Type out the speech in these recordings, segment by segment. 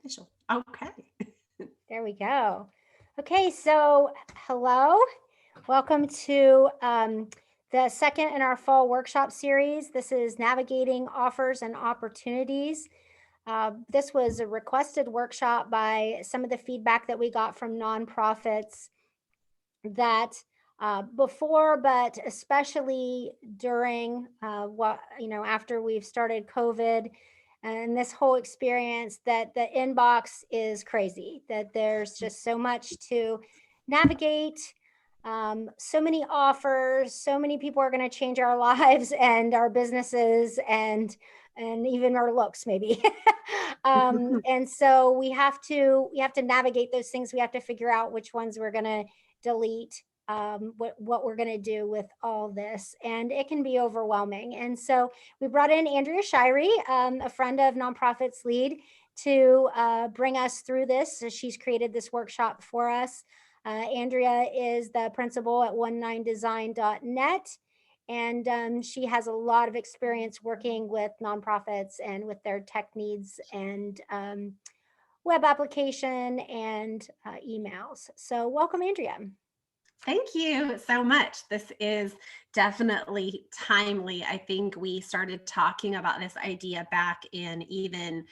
official. Okay. There we go. Okay, so hello. Welcome to the second in our fall workshop series. This is Navigating Offers and Opportunities. This was a requested workshop by some of the feedback that we got from nonprofits that before, but especially during after we've started COVID and this whole experience, that the inbox is crazy, that there's just so much to navigate, so many offers, so many people are going to change our lives and our businesses and even our looks maybe. And so we have to navigate those things. We have to figure out which ones we're going to delete, what we're going to do with all this, and it can be overwhelming. And so we brought in Andrea Shirey, a friend of Nonprofits Lead, to bring us through this. So she's created this workshop for us. Andrea is the principal at 19design.net, and she has a lot of experience working with nonprofits and with their tech needs and web application and emails. So welcome, Andrea. Thank you so much. This is definitely timely. I think we started talking about this idea back in even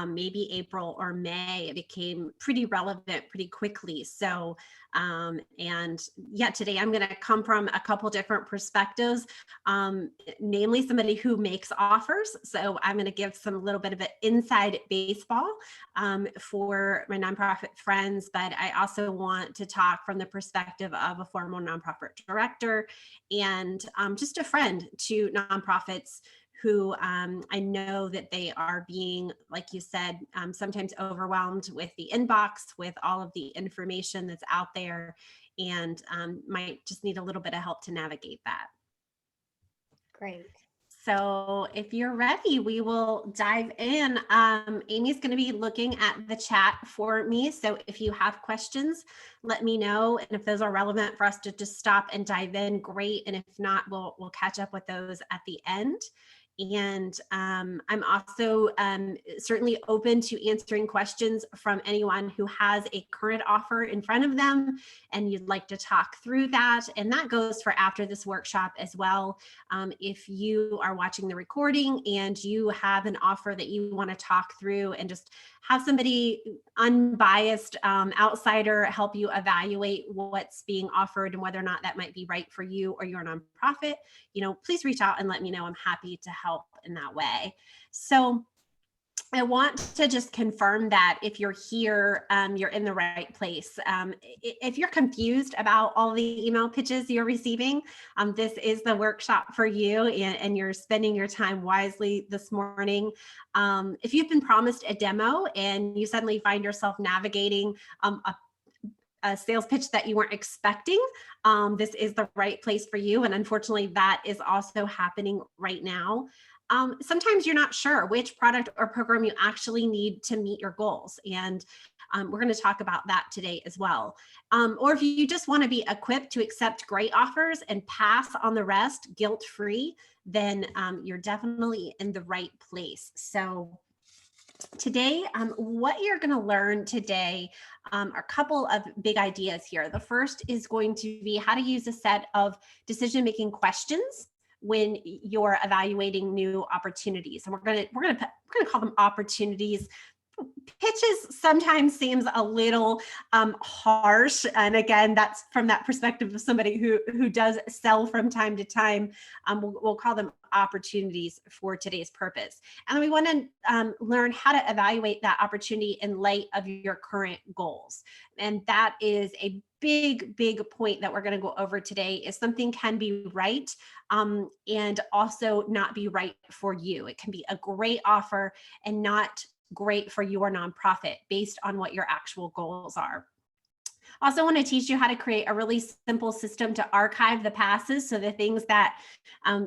maybe April or May. It became pretty relevant pretty quickly. So, and yeah, today I'm going to come from a couple different perspectives, namely somebody who makes offers. So I'm going to give some little bit of an inside baseball for my nonprofit friends, but I also want to talk from the perspective of a former nonprofit director and just a friend to nonprofits who I know that they are being, like you said, sometimes overwhelmed with the inbox, with all of the information that's out there, and might just need a little bit of help to navigate that. Great. So if you're ready, we will dive in. Amy's going to be looking at the chat for me. So if you have questions, let me know. And if those are relevant for us to just stop and dive in, great. And if not, we'll catch up with those at the end. And I'm also certainly open to answering questions from anyone who has a current offer in front of them and you'd like to talk through that. And that goes for after this workshop as well. If you are watching the recording and you have an offer that you want to talk through and just have somebody unbiased outsider help you evaluate what's being offered and whether or not that might be right for you or your nonprofit, please reach out and let me know. I'm happy to help in that way. So I want to just confirm that if you're here, you're in the right place. If you're confused about all the email pitches you're receiving, this is the workshop for you, and you're spending your time wisely this morning. If you've been promised a demo and you suddenly find yourself navigating a sales pitch that you weren't expecting, this is the right place for you. And unfortunately, that is also happening right now. Sometimes you're not sure which product or program you actually need to meet your goals. And we're going to talk about that today as well. Or if you just want to be equipped to accept great offers and pass on the rest guilt-free, then you're definitely in the right place. So today, what you're going to learn today are a couple of big ideas here. The first is going to be how to use a set of decision-making questions when you're evaluating new opportunities. And we're going to call them opportunities. Pitches sometimes seems a little harsh, and again, that's from that perspective of somebody who does sell from time to time. We'll call them opportunities for today's purpose, and then we want to learn how to evaluate that opportunity in light of your current goals. And that is a big point that we're going to go over today. Is something can be right and also not be right for you. It can be a great offer and not great for your nonprofit based on what your actual goals are. Also want to teach you how to create a really simple system to archive the passes. So the things that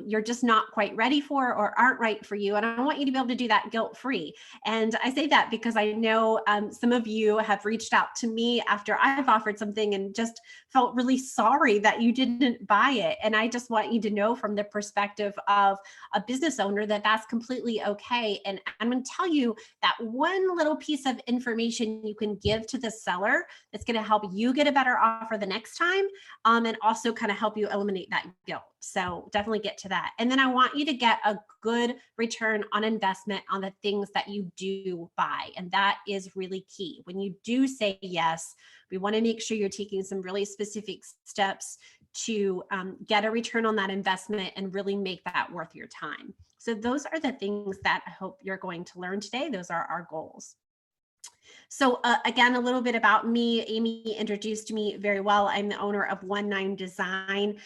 you're just not quite ready for or aren't right for you. And I want you to be able to do that guilt-free. And I say that because I know some of you have reached out to me after I've offered something and just felt really sorry that you didn't buy it. And I just want you to know from the perspective of a business owner that that's completely okay. And I'm going to tell you that one little piece of information you can give to the seller that's going to help you get a better offer the next time, and also kind of help you eliminate that guilt. So definitely get to that. And then I want you to get a good return on investment on the things that you do buy. And that is really key. When you do say yes, we want to make sure you're taking some really specific steps to get a return on that investment and really make that worth your time. So those are the things that I hope you're going to learn today. Those are our goals. So again, a little bit about me. Amy introduced me very well. I'm the owner of One Nine Design.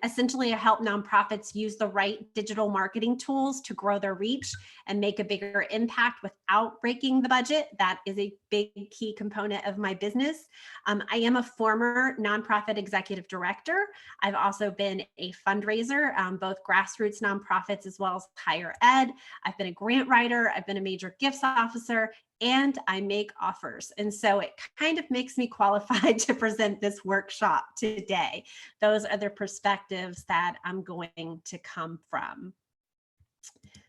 Essentially, I help nonprofits use the right digital marketing tools to grow their reach and make a bigger impact without breaking the budget. That is a big key component of my business. I am a former nonprofit executive director. I've also been a fundraiser, both grassroots nonprofits as well as higher ed. I've been a grant writer. I've been a major gifts officer, and I make offers. And so it kind of makes me qualified to present this workshop today. Those are the perspectives that I'm going to come from.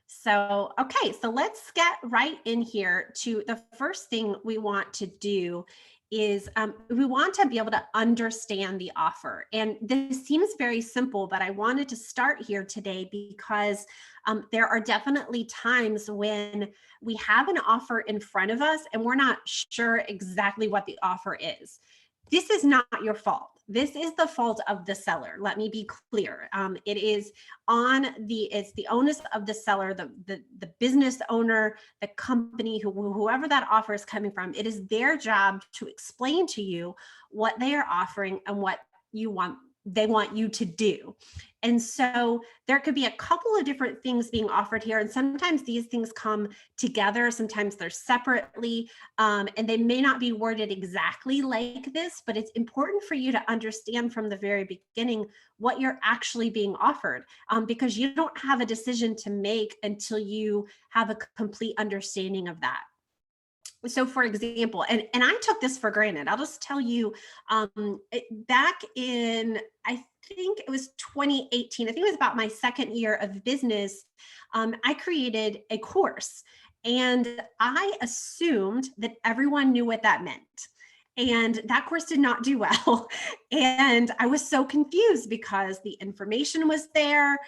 So, okay, so let's get right in here to the first thing we want to do is we want to be able to understand the offer. And this seems very simple, but I wanted to start here today because there are definitely times when we have an offer in front of us and we're not sure exactly what the offer is. This is not your fault. This is the fault of the seller. Let me be clear. It is it's the onus of the seller, the business owner, the company, whoever that offer is coming from. It is their job to explain to you what they are offering and what they want you to do. And so there could be a couple of different things being offered here. And sometimes these things come together, sometimes they're separately, and they may not be worded exactly like this, but it's important for you to understand from the very beginning what you're actually being offered, because you don't have a decision to make until you have a complete understanding of that. So for example, and I took this for granted. I'll just tell you, back in, I think it was 2018, I think it was about my second year of business, I created a course and I assumed that everyone knew what that meant. And that course did not do well. And I was so confused because the information was there.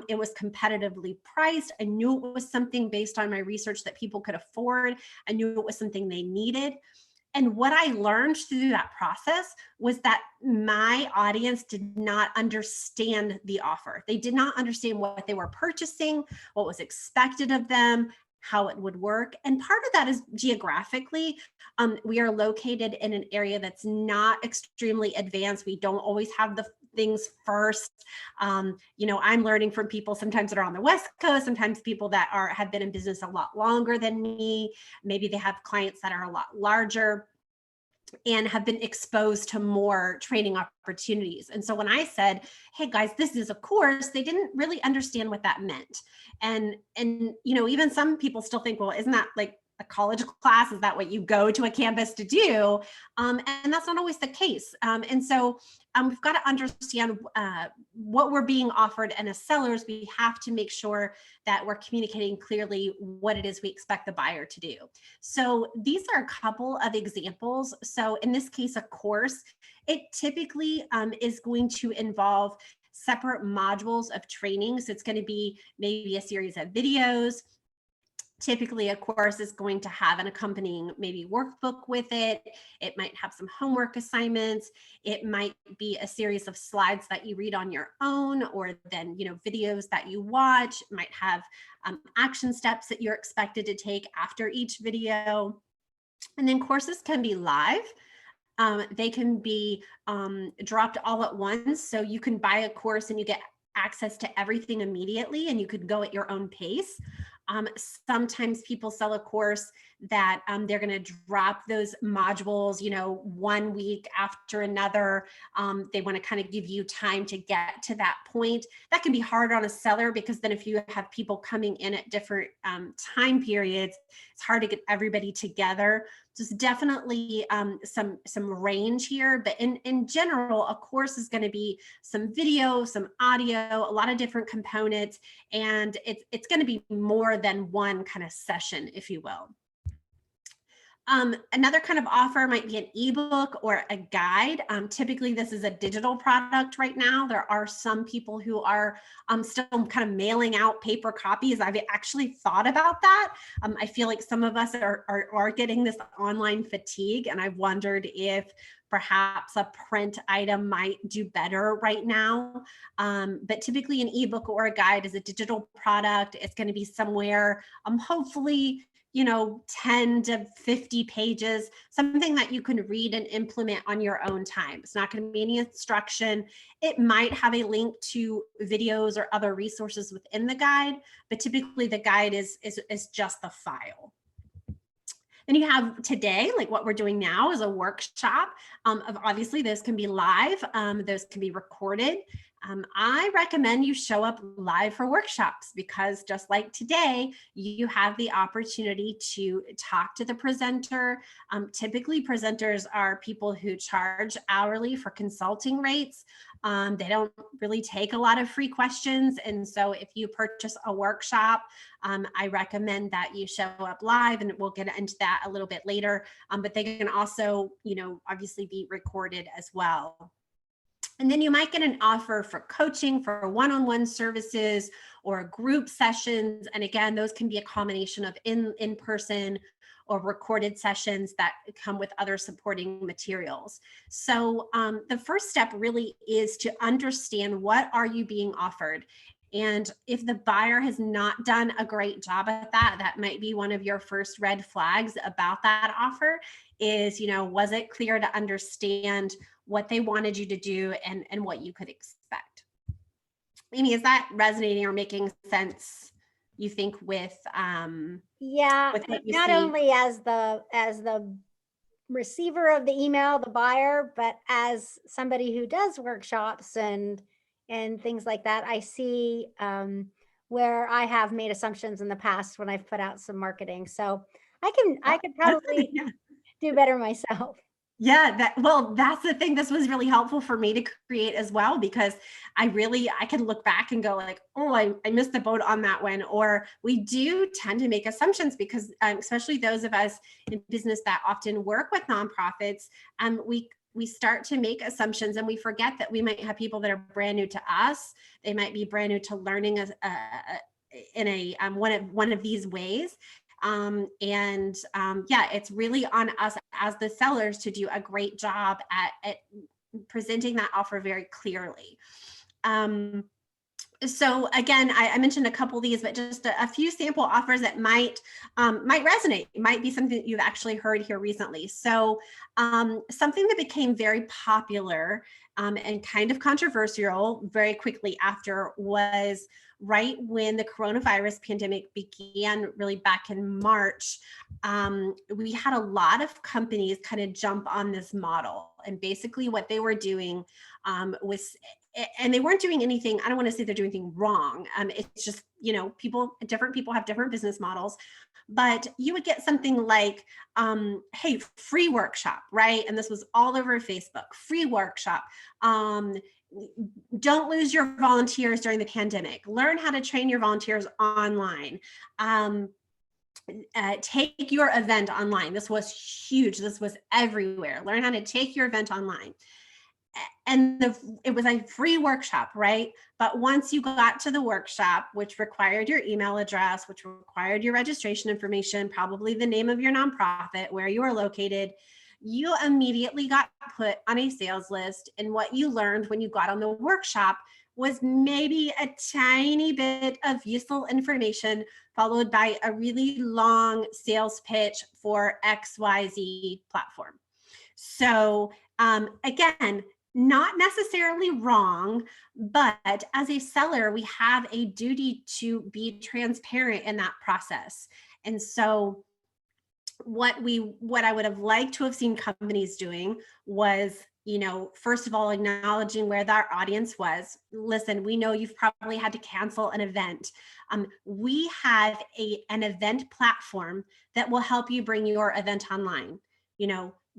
It was competitively priced. I knew it was something based on my research that people could afford. I knew it was something they needed. And what I learned through that process was that my audience did not understand the offer. They did not understand what they were purchasing, what was expected of them, how it would work. And part of that is geographically. We are located in an area that's not extremely advanced. We don't always have the things first. I'm learning from people sometimes that are on the West Coast, sometimes people that have been in business a lot longer than me. Maybe they have clients that are a lot larger and have been exposed to more training opportunities. And so when I said, hey guys, this is a course, they didn't really understand what that meant. And even some people still think, well, isn't that like a college class? Is that what you go to a campus to do? And that's not always the case. And so we've got to understand what we're being offered. And as sellers, we have to make sure that we're communicating clearly what it is we expect the buyer to do. So these are a couple of examples. So in this case, a course, it typically is going to involve separate modules of training. So it's going to be maybe a series of videos. Typically, a course is going to have an accompanying maybe workbook with it. It might have some homework assignments. It might be a series of slides that you read on your own, or then videos that you watch. It might have action steps that you're expected to take after each video. And then courses can be live. They can be dropped all at once. So you can buy a course and you get access to everything immediately, and you could go at your own pace. Sometimes people sell a course that they're going to drop those modules, 1 week after another. They want to kind of give you time to get to that point. That can be hard on a seller, because then if you have people coming in at different time periods, it's hard to get everybody together. There's definitely some range here, but in general, a course is going to be some video, some audio, a lot of different components, and it's going to be more than one kind of session, if you will. Another kind of offer might be an ebook or a guide. Typically, this is a digital product right now. There are some people who are still kind of mailing out paper copies. I've actually thought about that. I feel like some of us are getting this online fatigue, and I've wondered if perhaps a print item might do better right now. But typically an ebook or a guide is a digital product. It's going to be somewhere, hopefully, 10 to 50 pages, something that you can read and implement on your own time. It's not going to be any instruction. It might have a link to videos or other resources within the guide, but typically the guide is just the file. Then you have today, like what we're doing now is a workshop. Obviously, those can be live, those can be recorded. I recommend you show up live for workshops, because just like today, you have the opportunity to talk to the presenter. Typically, presenters are people who charge hourly for consulting rates. They don't really take a lot of free questions. And so if you purchase a workshop, I recommend that you show up live, and we'll get into that a little bit later. But they can also, obviously be recorded as well. And then you might get an offer for coaching, for one-on-one services or group sessions. And again, those can be a combination of in-person or recorded sessions that come with other supporting materials. So the first step really is to understand, what are you being offered? And if the buyer has not done a great job at that, that might be one of your first red flags about that offer is, was it clear to understand what they wanted you to do and what you could expect? Amy, is that resonating or making sense, you think, with yeah, with what you not see? only as the receiver of the email, the buyer, but as somebody who does workshops and things like that, I see where I have made assumptions in the past when I've put out some marketing. So I could probably Yeah. do better myself. Yeah, that's the thing. This was really helpful for me to create as well, because I can look back and go like, oh, I missed the boat on that one. Or we do tend to make assumptions, because especially those of us in business that often work with nonprofits, we start to make assumptions, and we forget that we might have people that are brand new to us. They might be brand new to learning in one of these ways. Yeah, it's really on us as the sellers to do a great job at presenting that offer very clearly. So again, I mentioned a couple of these, but just a few sample offers that might resonate. It might be something that you've actually heard here recently. So something that became very popular and kind of controversial very quickly after was right when the coronavirus pandemic began, really back in March. We had a lot of companies kind of jump on this model, and basically what they were doing was, and they weren't doing anything, I don't want to say they're doing anything wrong. It's just, different people have different business models, but you would get something like, hey, free workshop, right? And this was all over Facebook, free workshop. Don't lose your volunteers during the pandemic. Learn how to train your volunteers online. Take your event online. This was huge. This was everywhere. Learn how to take your event online. And it was a free workshop, right? But once you got to the workshop, which required your email address, which required your registration information, probably the name of your nonprofit, where you are located, you immediately got put on a sales list. And what you learned when you got on the workshop was maybe a tiny bit of useful information, followed by a really long sales pitch for XYZ platform. So again, not necessarily wrong, but as a seller, we have a duty to be transparent in that process. And so what I would have liked to have seen companies doing was, first of all, acknowledging where their audience was. Listen, we know you've probably had to cancel an event. We have an event platform that will help you bring your event online.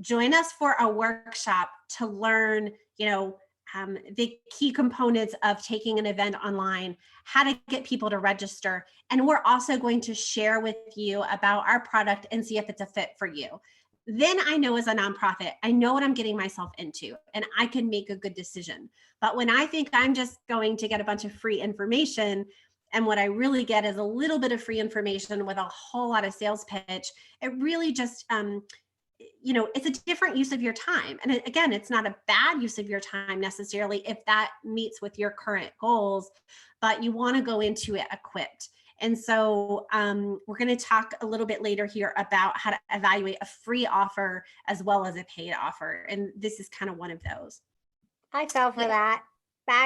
Join us for a workshop to learn, the key components of taking an event online, how to get people to register. And we're also going to share with you about our product and see if it's a fit for you. Then I know, as a nonprofit, I know what I'm getting myself into and I can make a good decision. But when I think I'm just going to get a bunch of free information, and what I really get is a little bit of free information with a whole lot of sales pitch, it really just it's a different use of your time. And again, it's not a bad use of your time necessarily if that meets with your current goals, but you want to go into it equipped. And so we're going to talk a little bit later here about how to evaluate a free offer as well as a paid offer. And this is kind of one of those. I fell for that.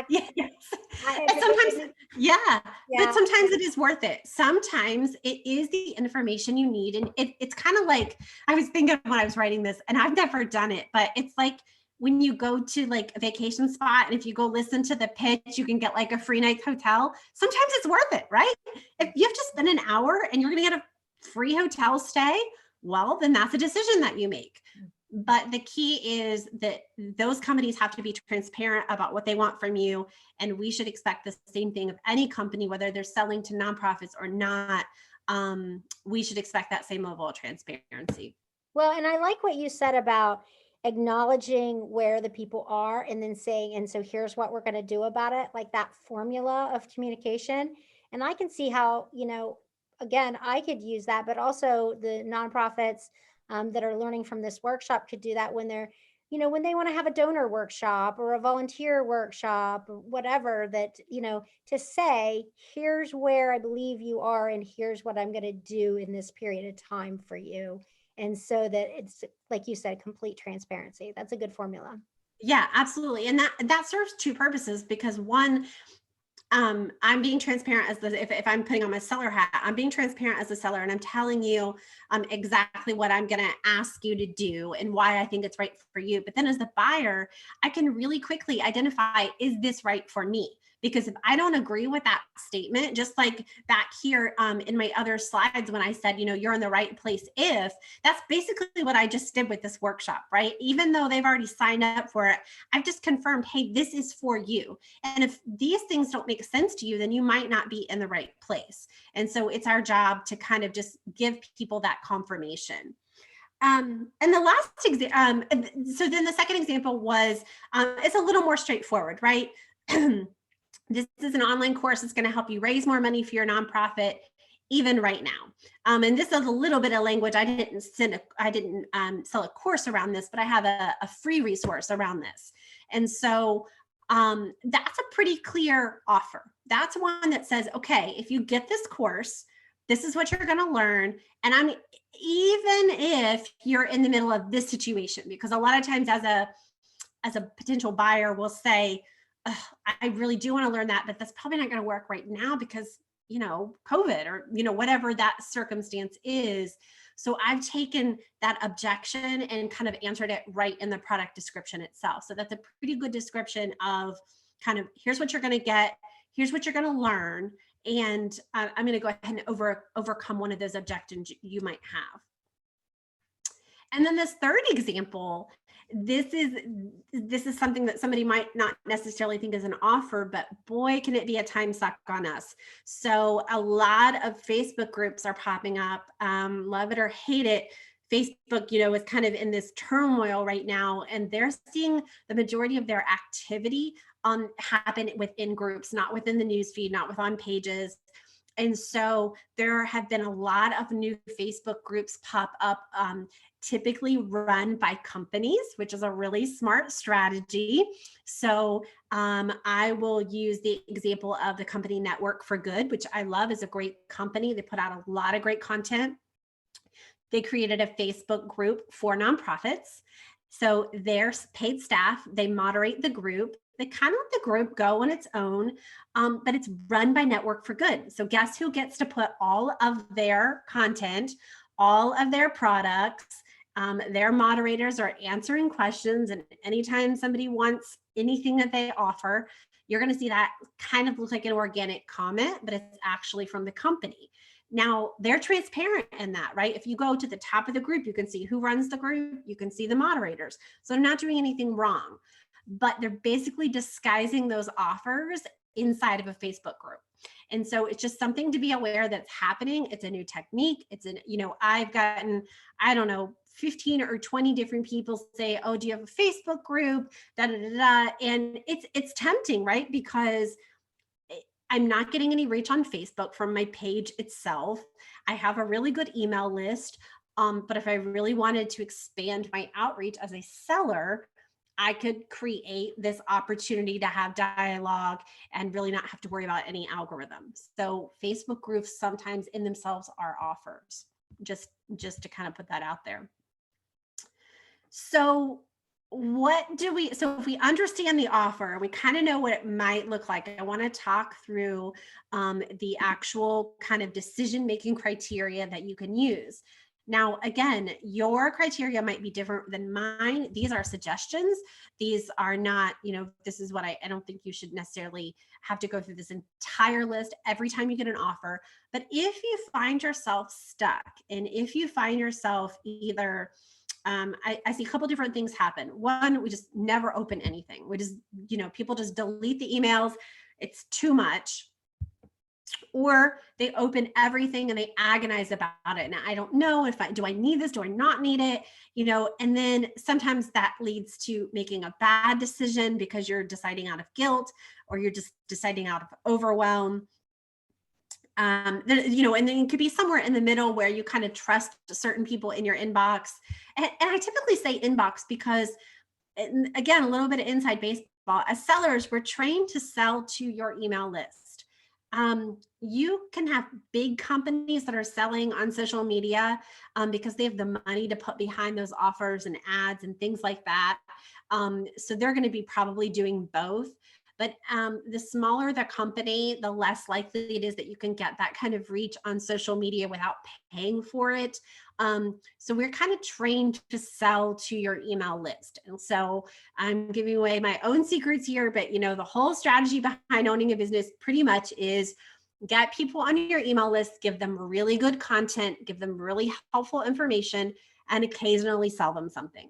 Yes. And sometimes, but sometimes it is worth it. Sometimes it is the information you need. And it's kind of like, I was thinking when I was writing this, and I've never done it, but it's like when you go to like a vacation spot and if you go listen to the pitch, you can get like a free night's hotel. Sometimes it's worth it, right? If you have to spend an hour and you're going to get a free hotel stay, well, then that's a decision that you make. But the key is that those companies have to be transparent about what they want from you. And we should expect the same thing of any company, whether they're selling to nonprofits or not. We should expect that same level of transparency. Well, and I like what you said about acknowledging where the people are and then saying, and so here's what we're going to do about it, like that formula of communication. And I can see how, again, I could use that, but also the nonprofits that are learning from this workshop could do that when they're, when they want to have a donor workshop or a volunteer workshop or whatever, that, to say, here's where I believe you are and here's what I'm going to do in this period of time for you. And so that it's, like you said, complete transparency. That's a good formula. Yeah, absolutely. And that serves two purposes, because one, I'm being transparent as if I'm putting on my seller hat, I'm being transparent as a seller and I'm telling you exactly what I'm going to ask you to do and why I think it's right for you. But then as the buyer, I can really quickly identify, is this right for me? Because if I don't agree with that statement, just like back here in my other slides, when I said, you're in the right place, if that's basically what I just did with this workshop, right? Even though they've already signed up for it, I've just confirmed, hey, this is for you. And if these things don't make sense to you, then you might not be in the right place. And so it's our job to kind of just give people that confirmation. And the last example, so then the second example was, it's a little more straightforward, right? This is an online course that's going to help you raise more money for your nonprofit, even right now. And this is a little bit of language. I didn't sell a course around this, but I have a free resource around this. And so that's a pretty clear offer. That's one that says, okay, if you get this course, this is what you're going to learn. And even if you're in the middle of this situation, because a lot of times as a potential buyer will say, I really do want to learn that, but that's probably not going to work right now because, COVID or, whatever that circumstance is. So I've taken that objection and kind of answered it right in the product description itself. So that's a pretty good description of kind of, here's what you're going to get, here's what you're going to learn. And I'm going to go ahead and overcome one of those objections you might have. And then this third example, this is something that somebody might not necessarily think is an offer, but boy, can it be a time suck on us. So a lot of Facebook groups are popping up, love it or hate it. Facebook, is kind of in this turmoil right now, and they're seeing the majority of their activity happen within groups, not within the newsfeed, not within pages. And so there have been a lot of new Facebook groups pop up, typically run by companies, which is a really smart strategy. So I will use the example of the company Network for Good, which I love, is a great company. They put out a lot of great content. They created a Facebook group for nonprofits. So their paid staff, they moderate the group. They kind of let the group go on its own, but it's run by Network for Good. So guess who gets to put all of their content, all of their products, their moderators are answering questions, and anytime somebody wants anything that they offer, you're going to see that kind of look like an organic comment, but it's actually from the company. Now, they're transparent in that, right? If you go to the top of the group, you can see who runs the group, you can see the moderators. So they're not doing anything wrong, but they're basically disguising those offers inside of a Facebook group. And so it's just something to be aware that's happening. It's a new technique. I've gotten, I don't know, 15 or 20 different people say, "Oh, do you have a Facebook group?" Da, da, da, da. And it's tempting, right? Because I'm not getting any reach on Facebook from my page itself. I have a really good email list. But if I really wanted to expand my outreach as a seller, I could create this opportunity to have dialogue and really not have to worry about any algorithms. So Facebook groups sometimes in themselves are offers, just to kind of put that out there. So if we understand the offer, we kind of know what it might look like. I want to talk through the actual kind of decision-making criteria that you can use. Now, again, your criteria might be different than mine. These are suggestions. These are not, this is what I don't think you should necessarily have to go through this entire list every time you get an offer. But if you find yourself stuck, and if you find yourself either, I see a couple different things happen. One, we just never open anything. We just, people just delete the emails. It's too much. Or they open everything and they agonize about it. And I don't know do I need this? Do I not need it? And then sometimes that leads to making a bad decision because you're deciding out of guilt, or you're just deciding out of overwhelm. And then it could be somewhere in the middle where you kind of trust certain people in your inbox. And I typically say inbox because, again, a little bit of inside baseball. As sellers, we're trained to sell to your email list. You can have big companies that are selling on social media because they have the money to put behind those offers and ads and things like that. So they're going to be probably doing both. But the smaller the company, the less likely it is that you can get that kind of reach on social media without paying for it. So we're kind of trained to sell to your email list. And so I'm giving away my own secrets here, but the whole strategy behind owning a business pretty much is get people on your email list, give them really good content, give them really helpful information, and occasionally sell them something.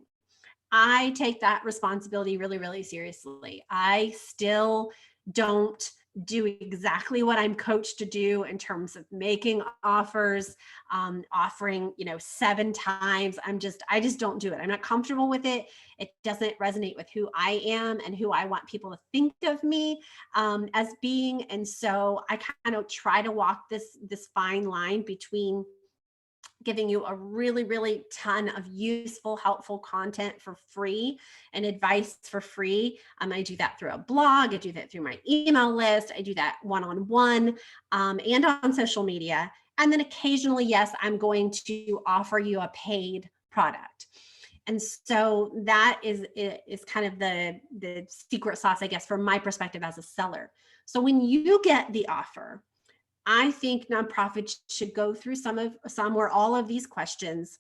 I take that responsibility really, really seriously. I still don't do exactly what I'm coached to do in terms of making offers, offering, 7 times. I just don't do it. I'm not comfortable with it. It doesn't resonate with who I am and who I want people to think of me as being. And so I kind of try to walk this fine line between giving you a really, really ton of useful, helpful content for free and advice for free. I do that through a blog. I do that through my email list. I do that one-on-one and on social media. And then occasionally, yes, I'm going to offer you a paid product. And so that is kind of the secret sauce, I guess, from my perspective as a seller. So when you get the offer, I think nonprofits should go through some or all of these questions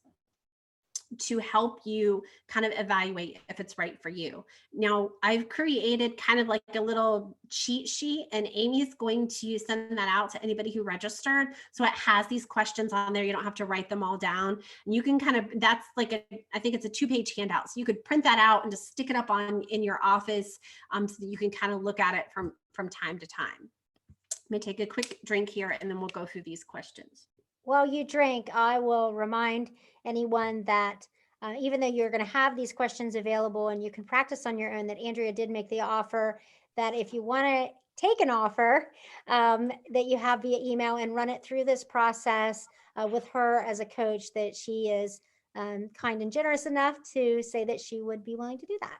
to help you kind of evaluate if it's right for you. Now, I've created kind of like a little cheat sheet, and Amy's going to send that out to anybody who registered. So it has these questions on there. You don't have to write them all down. And you can kind of, that's like I think it's a 2-page handout. So you could print that out and just stick it up in your office so that you can kind of look at it from time to time. Let me take a quick drink here and then we'll go through these questions. While you drink, I will remind anyone that even though you're going to have these questions available and you can practice on your own, that Andrea did make the offer that if you want to take an offer that you have via email and run it through this process with her as a coach, that she is kind and generous enough to say that she would be willing to do that.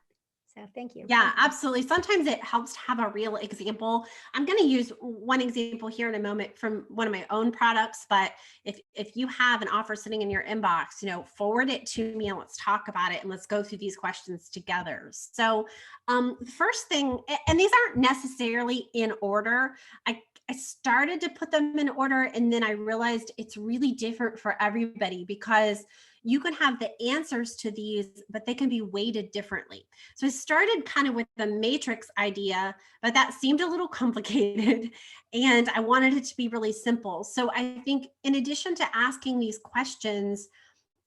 So thank you. Yeah, absolutely. Sometimes it helps to have a real example. I'm going to use one example here in a moment from one of my own products, but if you have an offer sitting in your inbox, forward it to me and let's talk about it and let's go through these questions together. So, the first thing, and these aren't necessarily in order. I started to put them in order and then I realized it's really different for everybody because you can have the answers to these, but they can be weighted differently. So I started kind of with the matrix idea, but that seemed a little complicated and I wanted it to be really simple. So I think in addition to asking these questions,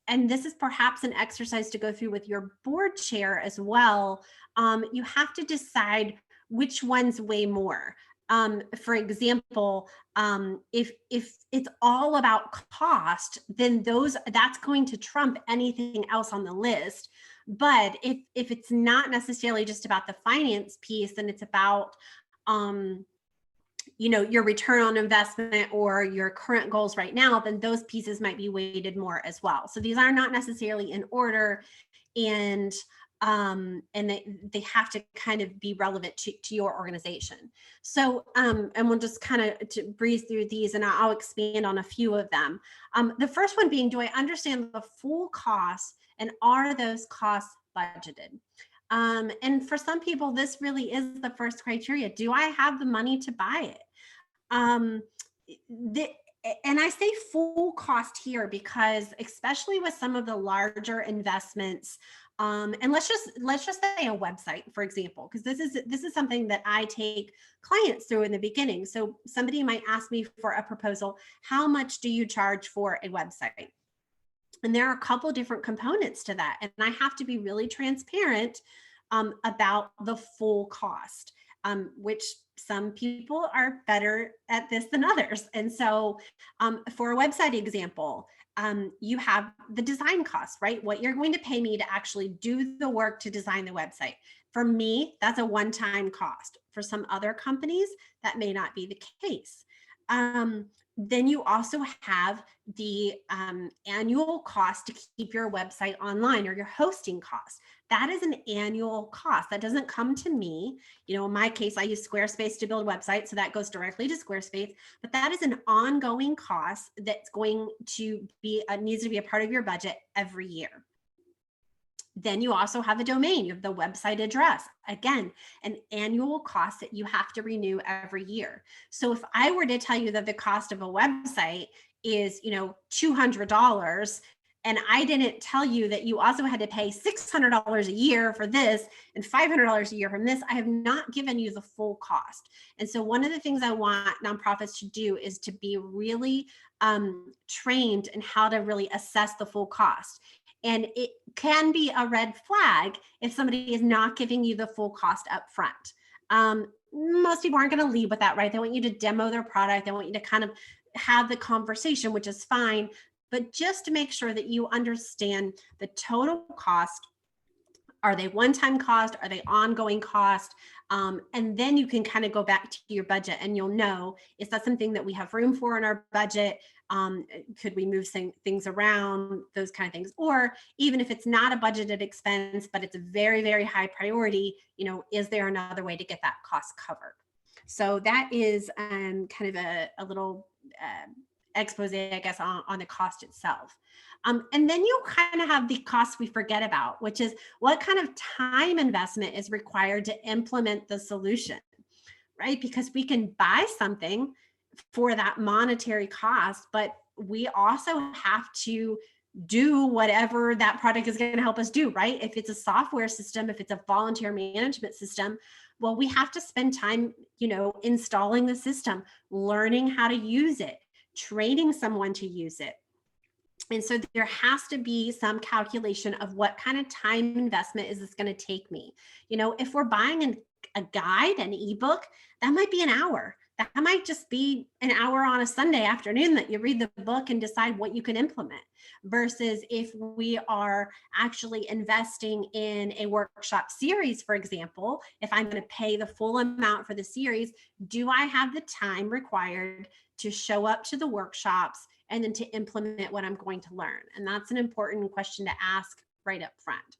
and this is perhaps an exercise to go through with your board chair as well, you have to decide which ones weigh more. For example, if it's all about cost, then that's going to trump anything else on the list. But if it's not necessarily just about the finance piece, then it's about your return on investment or your current goals right now, then those pieces might be weighted more as well. So these are not necessarily in order, and they have to kind of be relevant to your organization. So and we'll just kind of to breeze through these and I'll expand on a few of them. The first one being, do I understand the full costs and are those costs budgeted? And for some people, this really is the first criteria. Do I have the money to buy it? And I say full cost here because especially with some of the larger investments, and let's just say a website, for example, because this is something that I take clients through in the beginning. So somebody might ask me for a proposal, how much do you charge for a website? And there are a couple different components to that. And I have to be really transparent about the full cost, which some people are better at this than others. And so for a website example, you have the design costs, right? What you're going to pay me to actually do the work to design the website. For me, that's a one-time cost. For some other companies, that may not be the case. Then you also have the annual cost to keep your website online, or your hosting cost. That is an annual cost. That doesn't come to me. In my case, I use Squarespace to build websites, so that goes directly to Squarespace. But that is an ongoing cost that's going to be needs to be a part of your budget every year. Then you also have a domain, you have the website address. Again, an annual cost that you have to renew every year. So if I were to tell you that the cost of a website is, $200, and I didn't tell you that you also had to pay $600 a year for this and $500 a year from this, I have not given you the full cost. And so one of the things I want nonprofits to do is to be really trained in how to really assess the full cost. And it can be a red flag if somebody is not giving you the full cost up front. Most people aren't going to lead with that, right? They want you to demo their product. They want you to kind of have the conversation, which is fine. But just to make sure that you understand the total cost. Are they one-time cost? Are they ongoing cost? And then you can kind of go back to your budget and you'll know, is that something that we have room for in our budget? Could we move things around, those kind of things? Or even if it's not a budgeted expense, but it's a very, very high priority, is there another way to get that cost covered? So that is kind of a little expose, I guess, on the cost itself. And then you kind of have the costs we forget about, which is what kind of time investment is required to implement the solution, right? Because we can buy something for that monetary cost, but we also have to do whatever that product is going to help us do, right? If it's a software system, if it's a volunteer management system, well, we have to spend time, installing the system, learning how to use it, training someone to use it. And so there has to be some calculation of what kind of time investment is this going to take me. If we're buying a guide, an ebook, that might be an hour. That might just be an hour on a Sunday afternoon that you read the book and decide what you can implement. Versus if we are actually investing in a workshop series, for example, if I'm going to pay the full amount for the series, do I have the time required to show up to the workshops and then to implement what I'm going to learn? And that's an important question to ask right up front.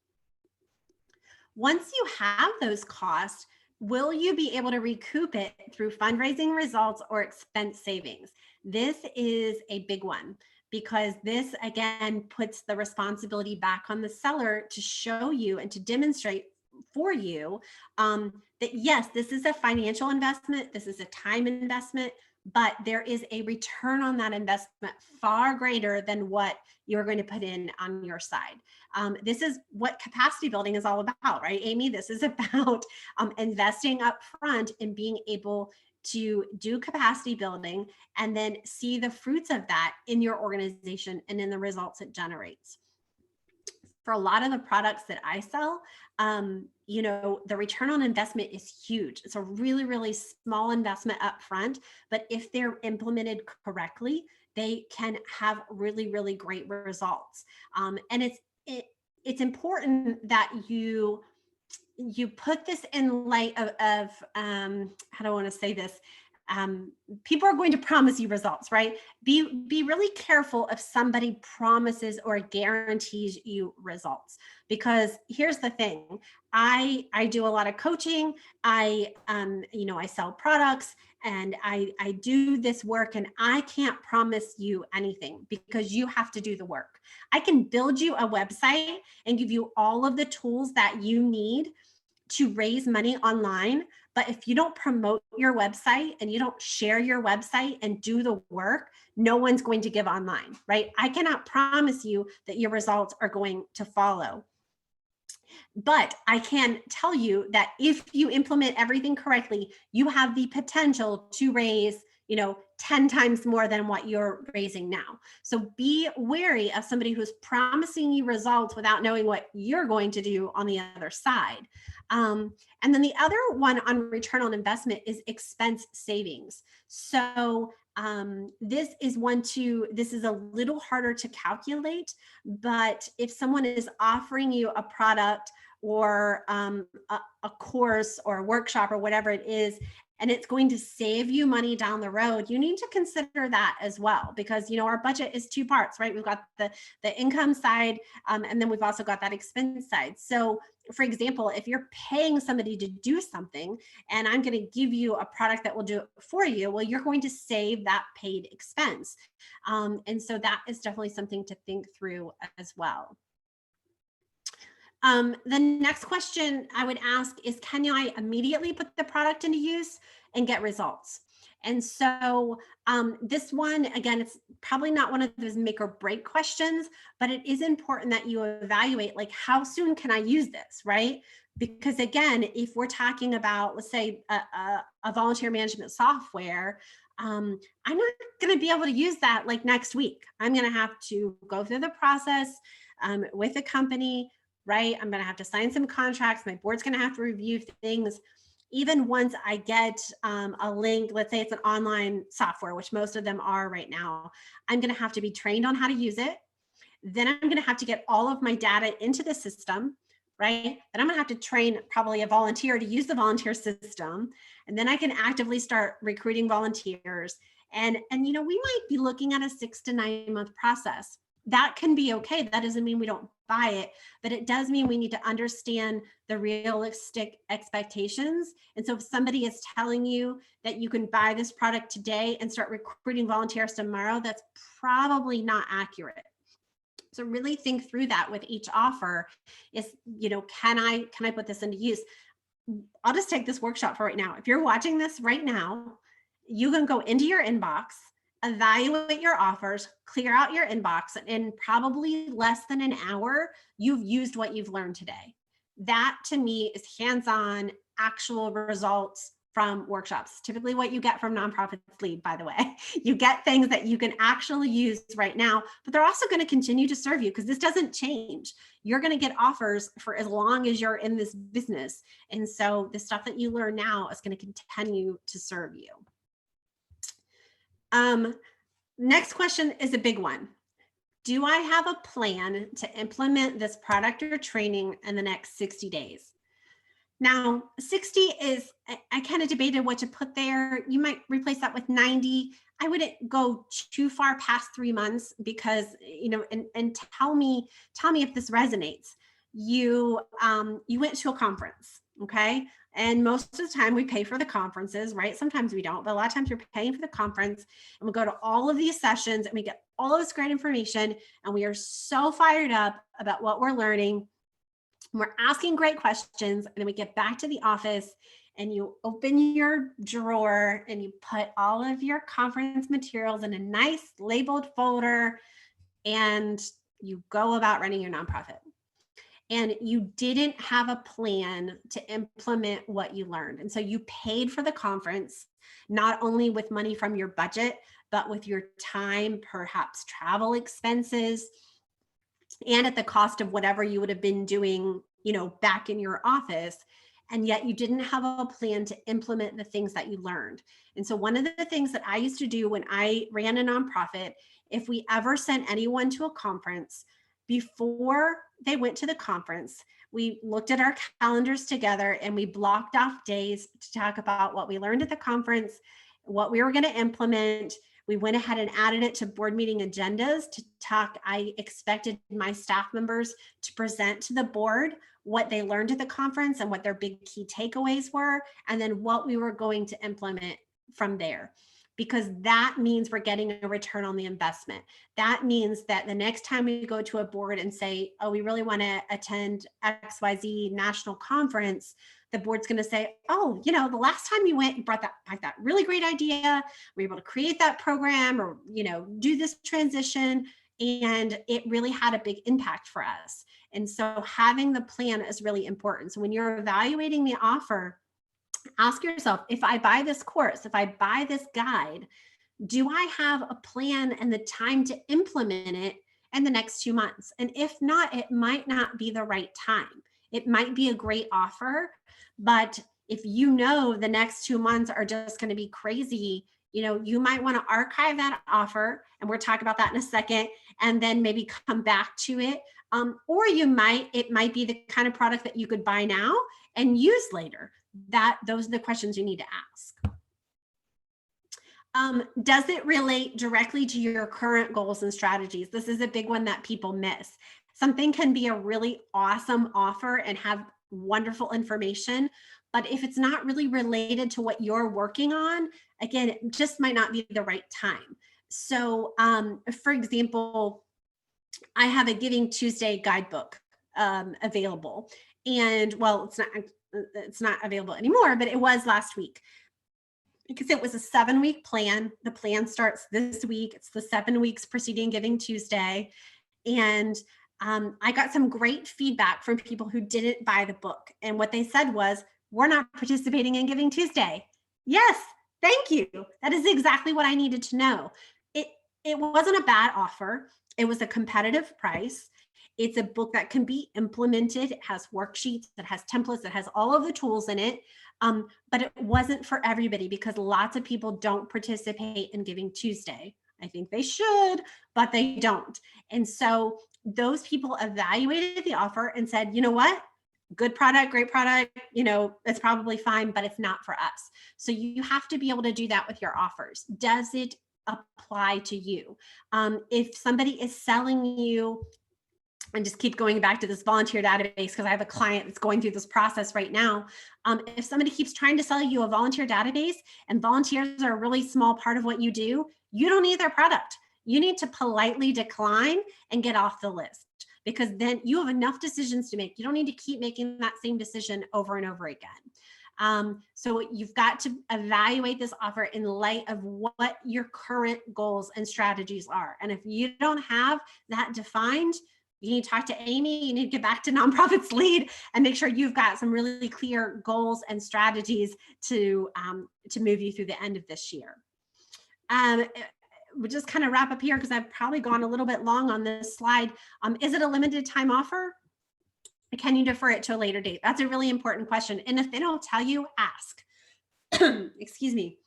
Once you have those costs, will you be able to recoup it through fundraising results or expense savings? This is a big one because this again puts the responsibility back on the seller to show you and to demonstrate for you that yes, this is a financial investment, this is a time investment, but there is a return on that investment far greater than what you're going to put in on your side. This is what capacity building is all about, right, Amy? This is about investing up front and being able to do capacity building and then see the fruits of that in your organization and in the results it generates. For a lot of the products that I sell, the return on investment is huge. It's a really, really small investment up front, but if they're implemented correctly, they can have really, really great results. And it's important that you put this in light of how do I want to say this? People are going to promise you results, right? Be really careful if somebody promises or guarantees you results, because here's the thing. I do a lot of coaching. I sell products and I do this work, and I can't promise you anything because you have to do the work. I can build you a website and give you all of the tools that you need to raise money online. But if you don't promote your website and you don't share your website and do the work, no one's going to give online, right? I cannot promise you that your results are going to follow. But I can tell you that if you implement everything correctly, you have the potential to raise 10 times more than what you're raising now. So be wary of somebody who's promising you results without knowing what you're going to do on the other side. And then the other one on return on investment is expense savings. So this is a little harder to calculate, but if someone is offering you a product or a course or a workshop or whatever it is, and it's going to save you money down the road, you need to consider that as well, because our budget is two parts, right? We've got the income side, and then we've also got that expense side. So for example, if you're paying somebody to do something and I'm going to give you a product that will do it for you, well, you're going to save that paid expense. And so that is definitely something to think through as well. The next question I would ask is, can I immediately put the product into use and get results? And so this one, again, it's probably not one of those make or break questions, but it is important that you evaluate, like, how soon can I use this, right? Because again, if we're talking about, let's say, a volunteer management software, I'm not going to be able to use that like next week. I'm going to have to go through the process with a company, right? I'm going to have to sign some contracts. My board's going to have to review things. Even once I get a link, let's say it's an online software, which most of them are right now, I'm going to have to be trained on how to use it. Then I'm going to have to get all of my data into the system, right? Then I'm going to have to train probably a volunteer to use the volunteer system. And then I can actively start recruiting volunteers. And we might be looking at a 6 to 9 month process. That can be okay. That doesn't mean we don't buy it, but it does mean we need to understand the realistic expectations. And so if somebody is telling you that you can buy this product today and start recruiting volunteers tomorrow, that's probably not accurate. So really think through that with each offer is, can I put this into use? I'll just take this workshop for right now. If you're watching this right now, you can go into your inbox, evaluate your offers, clear out your inbox, and in probably less than an hour, you've used what you've learned today. That to me is hands-on, actual results from workshops. Typically what you get from Nonprofits Lead, by the way. You get things that you can actually use right now, but they're also going to continue to serve you because this doesn't change. You're going to get offers for as long as you're in this business. And so the stuff that you learn now is going to continue to serve you. Next question is a big one. Do I have a plan to implement this product or training in the next 60 days? Now, 60 is, I kind of debated what to put there. You might replace that with 90. I wouldn't go too far past 3 months because, and tell me if this resonates. you went to a conference, okay? And most of the time we pay for the conferences, right? Sometimes we don't, but a lot of times you're paying for the conference, and we go to all of these sessions and we get all of this great information, and we are so fired up about what we're learning. We're asking great questions, and then we get back to the office and you open your drawer and you put all of your conference materials in a nice labeled folder, and you go about running your nonprofit. And you didn't have a plan to implement what you learned. And so you paid for the conference, not only with money from your budget, but with your time, perhaps travel expenses, and at the cost of whatever you would have been doing, back in your office. And yet you didn't have a plan to implement the things that you learned. And so one of the things that I used to do when I ran a nonprofit, if we ever sent anyone to a conference, before they went to the conference, we looked at our calendars together and we blocked off days to talk about what we learned at the conference, what we were going to implement. We went ahead and added it to board meeting agendas to talk. I expected my staff members to present to the board what they learned at the conference and what their big key takeaways were, and then what we were going to implement from there. Because that means we're getting a return on the investment. That means that the next time we go to a board and say, oh, we really want to attend XYZ national conference, the board's going to say, oh, the last time you went, you brought that really great idea. We were able to create that program or, do this transition. And it really had a big impact for us. And so having the plan is really important. So when you're evaluating the offer, ask yourself, if I buy this course, if I buy this guide, do I have a plan and the time to implement it in the next 2 months? And if not, it might not be the right time. It might be a great offer, but if the next 2 months are just going to be crazy, you might want to archive that offer, and we'll talk about that in a second, and then maybe come back to it. Or it might be the kind of product that you could buy now and use later. Those are the questions you need to ask. Does it relate directly to your current goals and strategies? This is a big one that people miss. Something can be a really awesome offer and have wonderful information, but if it's not really related to what you're working on, again, it just might not be the right time. So, for example, I have a Giving Tuesday guidebook available, and it's not available anymore, but it was last week, because it was a 7-week plan. The plan starts this week. It's the 7 weeks preceding Giving Tuesday. And I got some great feedback from people who didn't buy the book. And what they said was, we're not participating in Giving Tuesday. Yes, thank you. That is exactly what I needed to know. It wasn't a bad offer. It was a competitive price. It's a book that can be implemented. It has worksheets, it has templates, it has all of the tools in it. But it wasn't for everybody, because lots of people don't participate in Giving Tuesday. I think they should, but they don't. And so those people evaluated the offer and said, you know what? Good product, great product, it's probably fine, but it's not for us. So you have to be able to do that with your offers. Does it apply to you? If somebody is selling you, and just keep going back to this volunteer database, because I have a client that's going through this process right now. If somebody keeps trying to sell you a volunteer database, and volunteers are a really small part of what you do, you don't need their product. You need to politely decline and get off the list, because then you have enough decisions to make. You don't need to keep making that same decision over and over again. So you've got to evaluate this offer in light of what your current goals and strategies are. And if you don't have that defined, you need to talk to Amy. You need to get back to Nonprofits Lead and make sure you've got some really clear goals and strategies to move you through the end of this year. We'll just kind of wrap up here, because I've probably gone a little bit long on this slide. Is it a limited time offer? Can you defer it to a later date? That's a really important question. And if they don't tell you, ask. Excuse me.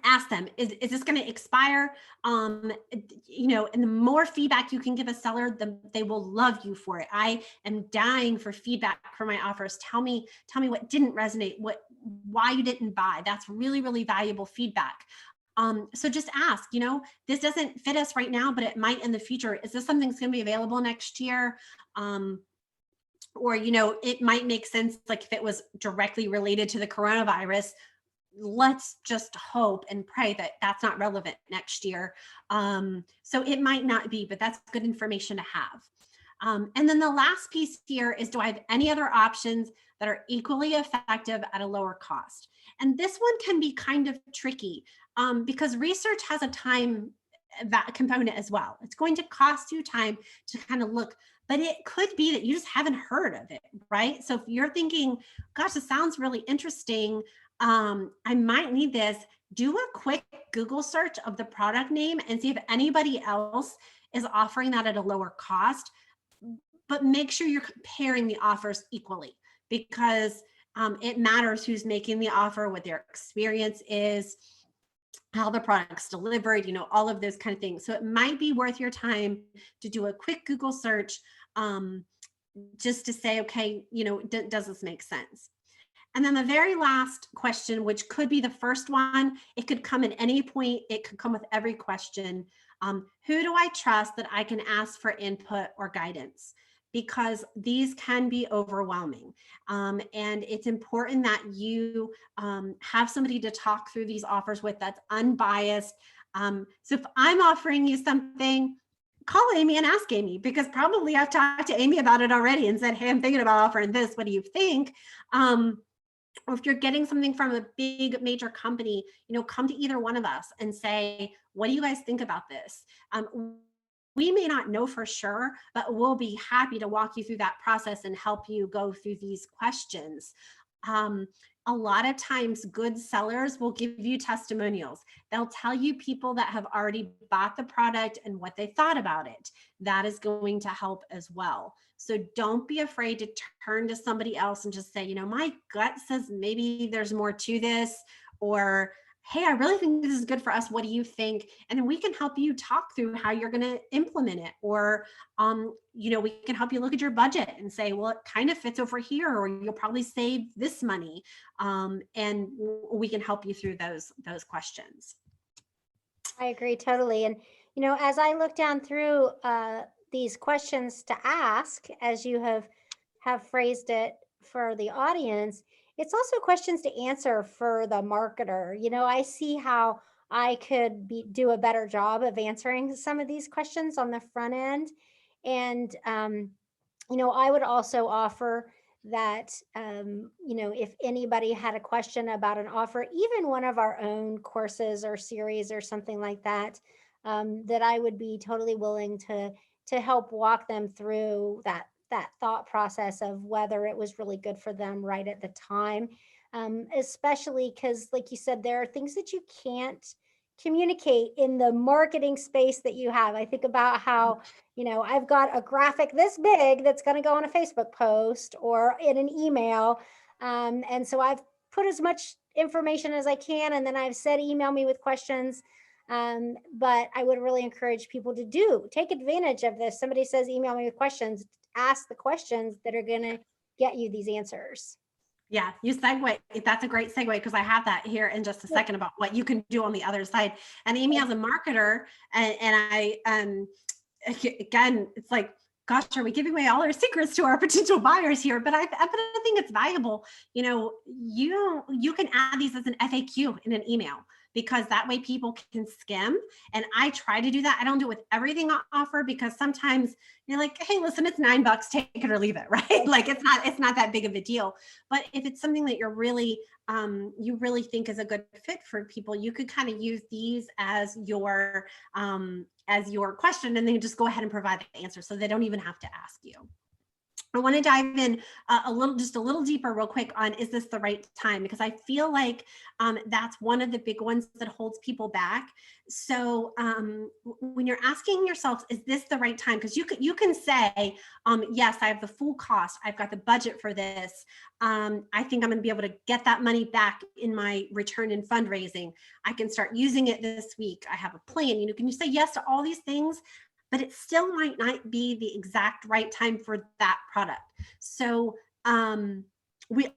Ask them, is this going to expire? And the more feedback you can give a seller, they will love you for it. I am dying for feedback for my offers. Tell me what didn't resonate, why you didn't buy. That's really, really valuable feedback. So just ask, this doesn't fit us right now, but it might in the future. Is this something that's going to be available next year? or, it might make sense, like if it was directly related to the coronavirus, let's just hope and pray that that's not relevant next year. So it might not be, but that's good information to have. And then the last piece here is, do I have any other options that are equally effective at a lower cost? And this one can be kind of tricky because research has a time that component as well. It's going to cost you time to kind of look, but it could be that you just haven't heard of it, right? So if you're thinking, gosh, this sounds really interesting, I might need this, do a quick Google search of the product name and see if anybody else is offering that at a lower cost. But make sure you're comparing the offers equally, because it matters who's making the offer, what their experience is, how the product's delivered, all of those kind of things. So it might be worth your time to do a quick Google search just to say, okay, does this make sense? And then the very last question, which could be the first one, it could come at any point, it could come with every question. Who do I trust that I can ask for input or guidance? Because these can be overwhelming. And it's important that you have somebody to talk through these offers with that's unbiased. So if I'm offering you something, call Amy and ask Amy, because probably I've talked to Amy about it already and said, hey, I'm thinking about offering this. What do you think? Or if you're getting something from a big major company, come to either one of us and say, what do you guys think about this? We may not know for sure, but we'll be happy to walk you through that process and help you go through these questions. A lot of times good sellers will give you testimonials. They'll tell you people that have already bought the product and what they thought about it. That is going to help as well. So don't be afraid to turn to somebody else and just say, my gut says maybe there's more to this, or hey, I really think this is good for us. What do you think? And then we can help you talk through how you're going to implement it. Or, we can help you look at your budget and say, well, it kind of fits over here, or you'll probably save this money. And we can help you through those questions. I agree totally. And, as I look down through these questions to ask, as you have phrased it for the audience, it's also questions to answer for the marketer. I see how I could do a better job of answering some of these questions on the front end. And, I would also offer that, if anybody had a question about an offer, even one of our own courses or series or something like that, that I would be totally willing to help walk them through that thought process of whether it was really good for them right at the time. Especially because, like you said, there are things that you can't communicate in the marketing space that you have. I think about how, I've got a graphic this big that's going to go on a Facebook post or in an email. And so I've put as much information as I can, and then I've said, email me with questions. But I would really encourage people to take advantage of this. Somebody says, email me with questions, ask the questions that are going to get you these answers. Yeah, you segue. That's a great segue, because I have that here in just a second about what you can do on the other side. And Amy, as a marketer, and I, again, it's like, gosh, are we giving away all our secrets to our potential buyers here? But I think it's valuable. You can add these as an FAQ in an email, because that way people can skim. And I try to do that. I don't do it with everything I offer, because sometimes you're like, hey, listen, it's $9, take it or leave it, right? Like it's not that big of a deal. But if it's something that you're really, you really think is a good fit for people, you could kind of use these as your question, and then just go ahead and provide the answer, so they don't even have to ask you. I want to dive in a little deeper real quick on, is this the right time? Because I feel like that's one of the big ones that holds people back. So when you're asking yourself, is this the right time? Because you can say, yes, I have the full cost. I've got the budget for this. I think I'm going to be able to get that money back in my return in fundraising. I can start using it this week. I have a plan. Can you say yes to all these things? But it still might not be the exact right time for that product. So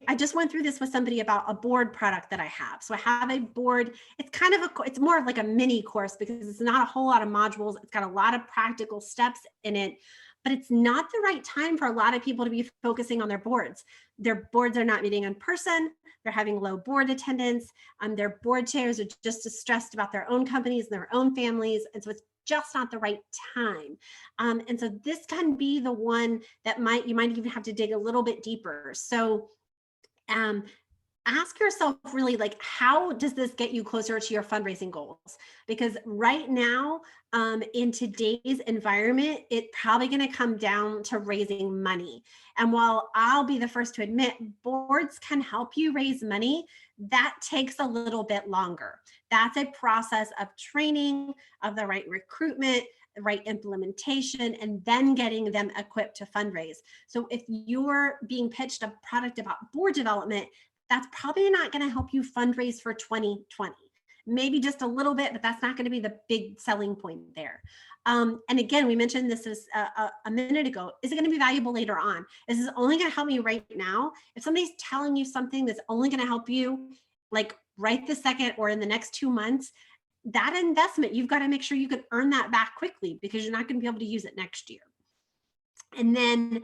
I just went through this with somebody about a board product that I have. So I have a board. It's kind of it's more of like a mini course because it's not a whole lot of modules. It's got a lot of practical steps in it, but it's not the right time for a lot of people to be focusing on their boards. Their boards are not meeting in person. They're having low board attendance. Their board chairs are just as stressed about their own companies and their own families. And so it's just not the right time. And so this can be the one that you might even have to dig a little bit deeper. So um, ask yourself really, like, how does this get you closer to your fundraising goals? Because right now, in today's environment, it's probably going to come down to raising money. And while I'll be the first to admit boards can help you raise money, that takes a little bit longer. That's a process of training, of the right recruitment, the right implementation, and then getting them equipped to fundraise. So if you're being pitched a product about board development, that's probably not going to help you fundraise for 2020. Maybe just a little bit, but that's not going to be the big selling point there. And again, we mentioned this is a minute ago. Is it going to be valuable later on? Is this only going to help me right now? If somebody's telling you something that's only going to help you like right this second or in the next 2 months, that investment, you've got to make sure you can earn that back quickly because you're not going to be able to use it next year. And then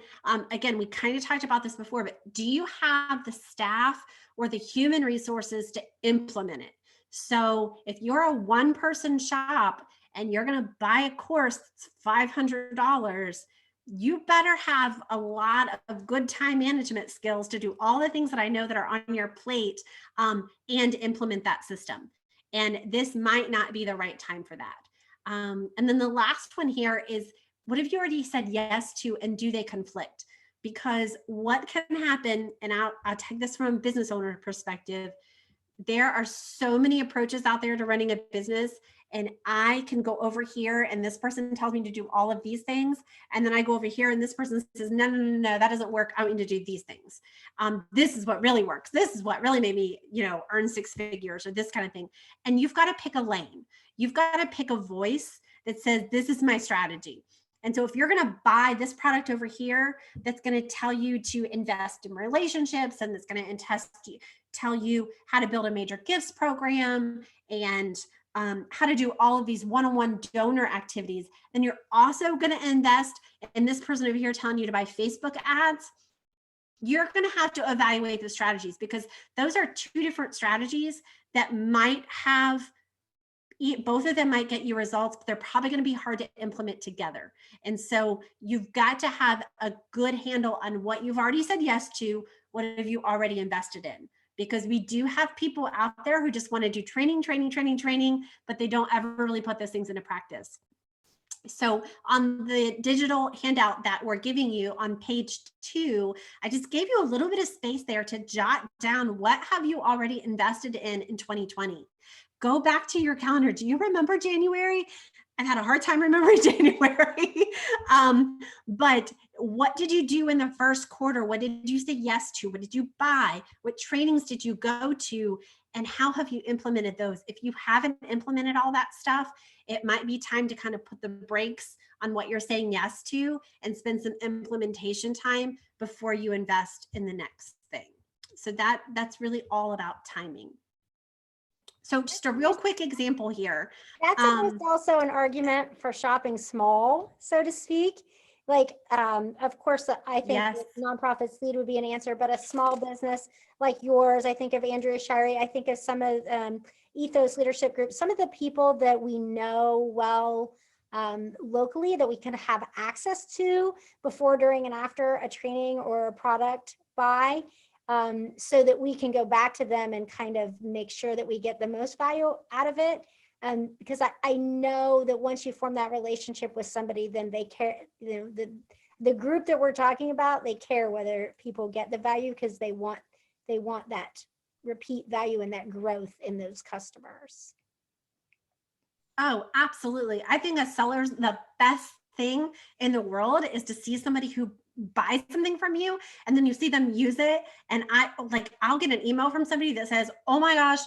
again, we kind of talked about this before, but do you have the staff or the human resources to implement it? So if you're a one-person shop and you're going to buy a course that's $500, you better have a lot of good time management skills to do all the things that I know that are on your plate and implement that system. And this might not be the right time for that. And then the last one here is, what have you already said yes to, and do they conflict? Because what can happen, and I'll take this from a business owner perspective, there are so many approaches out there to running a business, and I can go over here and this person tells me to do all of these things, and then I go over here and this person says, no, that doesn't work. I want you to do these things. This is what really works. This is what really made me, earn 6 figures, or this kind of thing. And you've got to pick a lane. You've got to pick a voice that says, this is my strategy. And so if you're going to buy this product over here, that's going to tell you to invest in relationships, and that's going to tell you how to build a major gifts program, and how to do all of these one-on-one donor activities, then you're also going to invest in this person over here telling you to buy Facebook ads. You're going to have to evaluate the strategies, because those are 2 different strategies that might have, both of them might get you results, but they're probably going to be hard to implement together. And so you've got to have a good handle on what you've already said yes to, what have you already invested in, because we do have people out there who just want to do training, but they don't ever really put those things into practice. So on the digital handout that we're giving you on page 2, I just gave you a little bit of space there to jot down, what have you already invested in 2020? Go back to your calendar. Do you remember January? I've had a hard time remembering January. But what did you do in the first quarter? What did you say yes to? What did you buy? What trainings did you go to? And how have you implemented those? If you haven't implemented all that stuff, it might be time to kind of put the brakes on what you're saying yes to and spend some implementation time before you invest in the next thing. So that's really all about timing. So just a real quick example here. That's also an argument for shopping small, so to speak. Like, of course, I think Yes. nonprofits lead would be an answer, but a small business like yours, I think of Andrea Shirey, I think of some of Ethos Leadership Group, some of the people that we know well locally that we can have access to before, during, and after a training or a product buy. So that we can go back to them and kind of make sure that we get the most value out of it. Because I know that once you form that relationship with somebody, then they care, the group that we're talking about, they care whether people get the value, because they want that repeat value and that growth in those customers. Oh, absolutely. I think as sellers, the best thing in the world is to see somebody who buy something from you and then you see them use it. And I'll get an email from somebody that says, oh my gosh,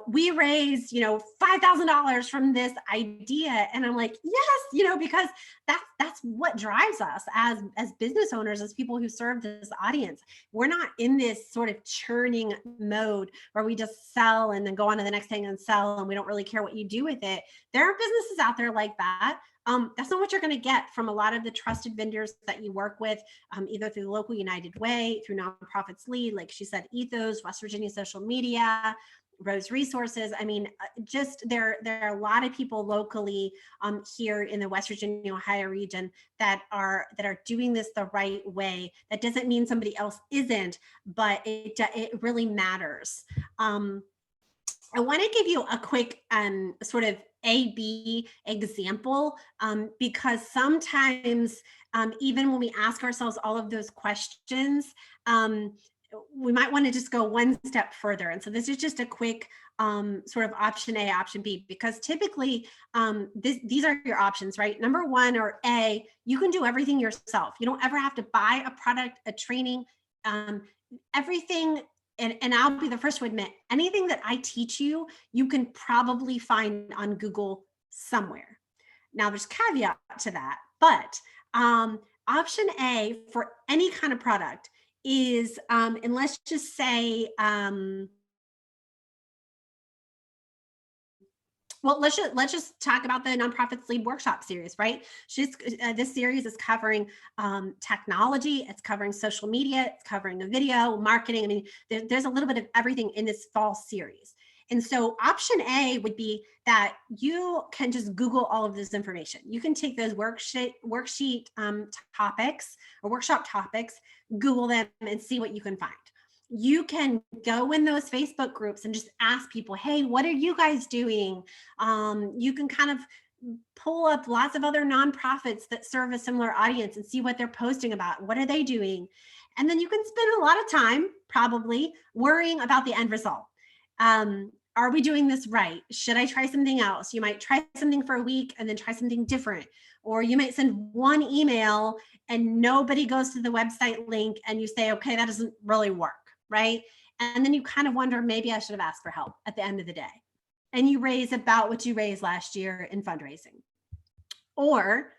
we raised, $5,000 from this idea. And I'm like, yes, because that's what drives us as business owners, as people who serve this audience. We're not in this sort of churning mode where we just sell and then go on to the next thing and sell, and we don't really care what you do with it. There are businesses out there like that. That's not what you're going to get from a lot of the trusted vendors that you work with, either through the local United Way, through Nonprofits Lead, like she said, Ethos, West Virginia Social Media, Rose Resources. I mean, just there are a lot of people locally here in the West Virginia, Ohio region that are doing this the right way. That doesn't mean somebody else isn't, but it really matters. I want to give you a quick sort of A/B example, because sometimes even when we ask ourselves all of those questions, we might want to just go one step further. And so this is just a quick sort of option A, option B, because typically these are your options, right? Number one, or A, you can do everything yourself. You don't ever have to buy a product, a training, everything. And I'll be the first to admit, anything that I teach you, you can probably find on Google somewhere. Now there's caveat to that, but option A for any kind of product is, and let's just say, well, let's just talk about the Nonprofits Lead Workshop series, right? This series is covering technology, it's covering social media, it's covering the video, marketing. I mean, there's a little bit of everything in this fall series. And so option A would be that you can just Google all of this information. You can take those worksheet topics or workshop topics, Google them and see what you can find. You can go in those Facebook groups and just ask people, hey, what are you guys doing? You can kind of pull up lots of other nonprofits that serve a similar audience and see what they're posting about. What are they doing? And then you can spend a lot of time probably worrying about the end result. Are we doing this right? Should I try something else? You might try something for a week and then try something different. Or you might send one email and nobody goes to the website link and you say, okay, that doesn't really work, right? And then you kind of wonder, maybe I should have asked for help at the end of the day. And you raise about what you raised last year in fundraising. Or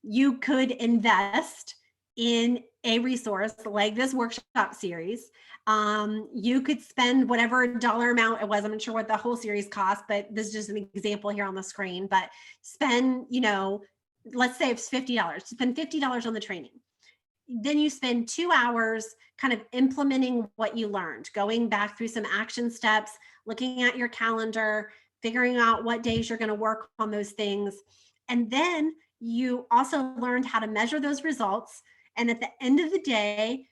you could invest in a resource like this workshop series. You could spend whatever dollar amount it was. I'm not sure what the whole series cost, but this is just an example here on the screen. But spend, let's say it's $50. Spend $50 on the training. Then you spend 2 hours kind of implementing what you learned, going back through some action steps, looking at your calendar, figuring out what days you're going to work on those things. And then you also learned how to measure those results. And at the end of the day,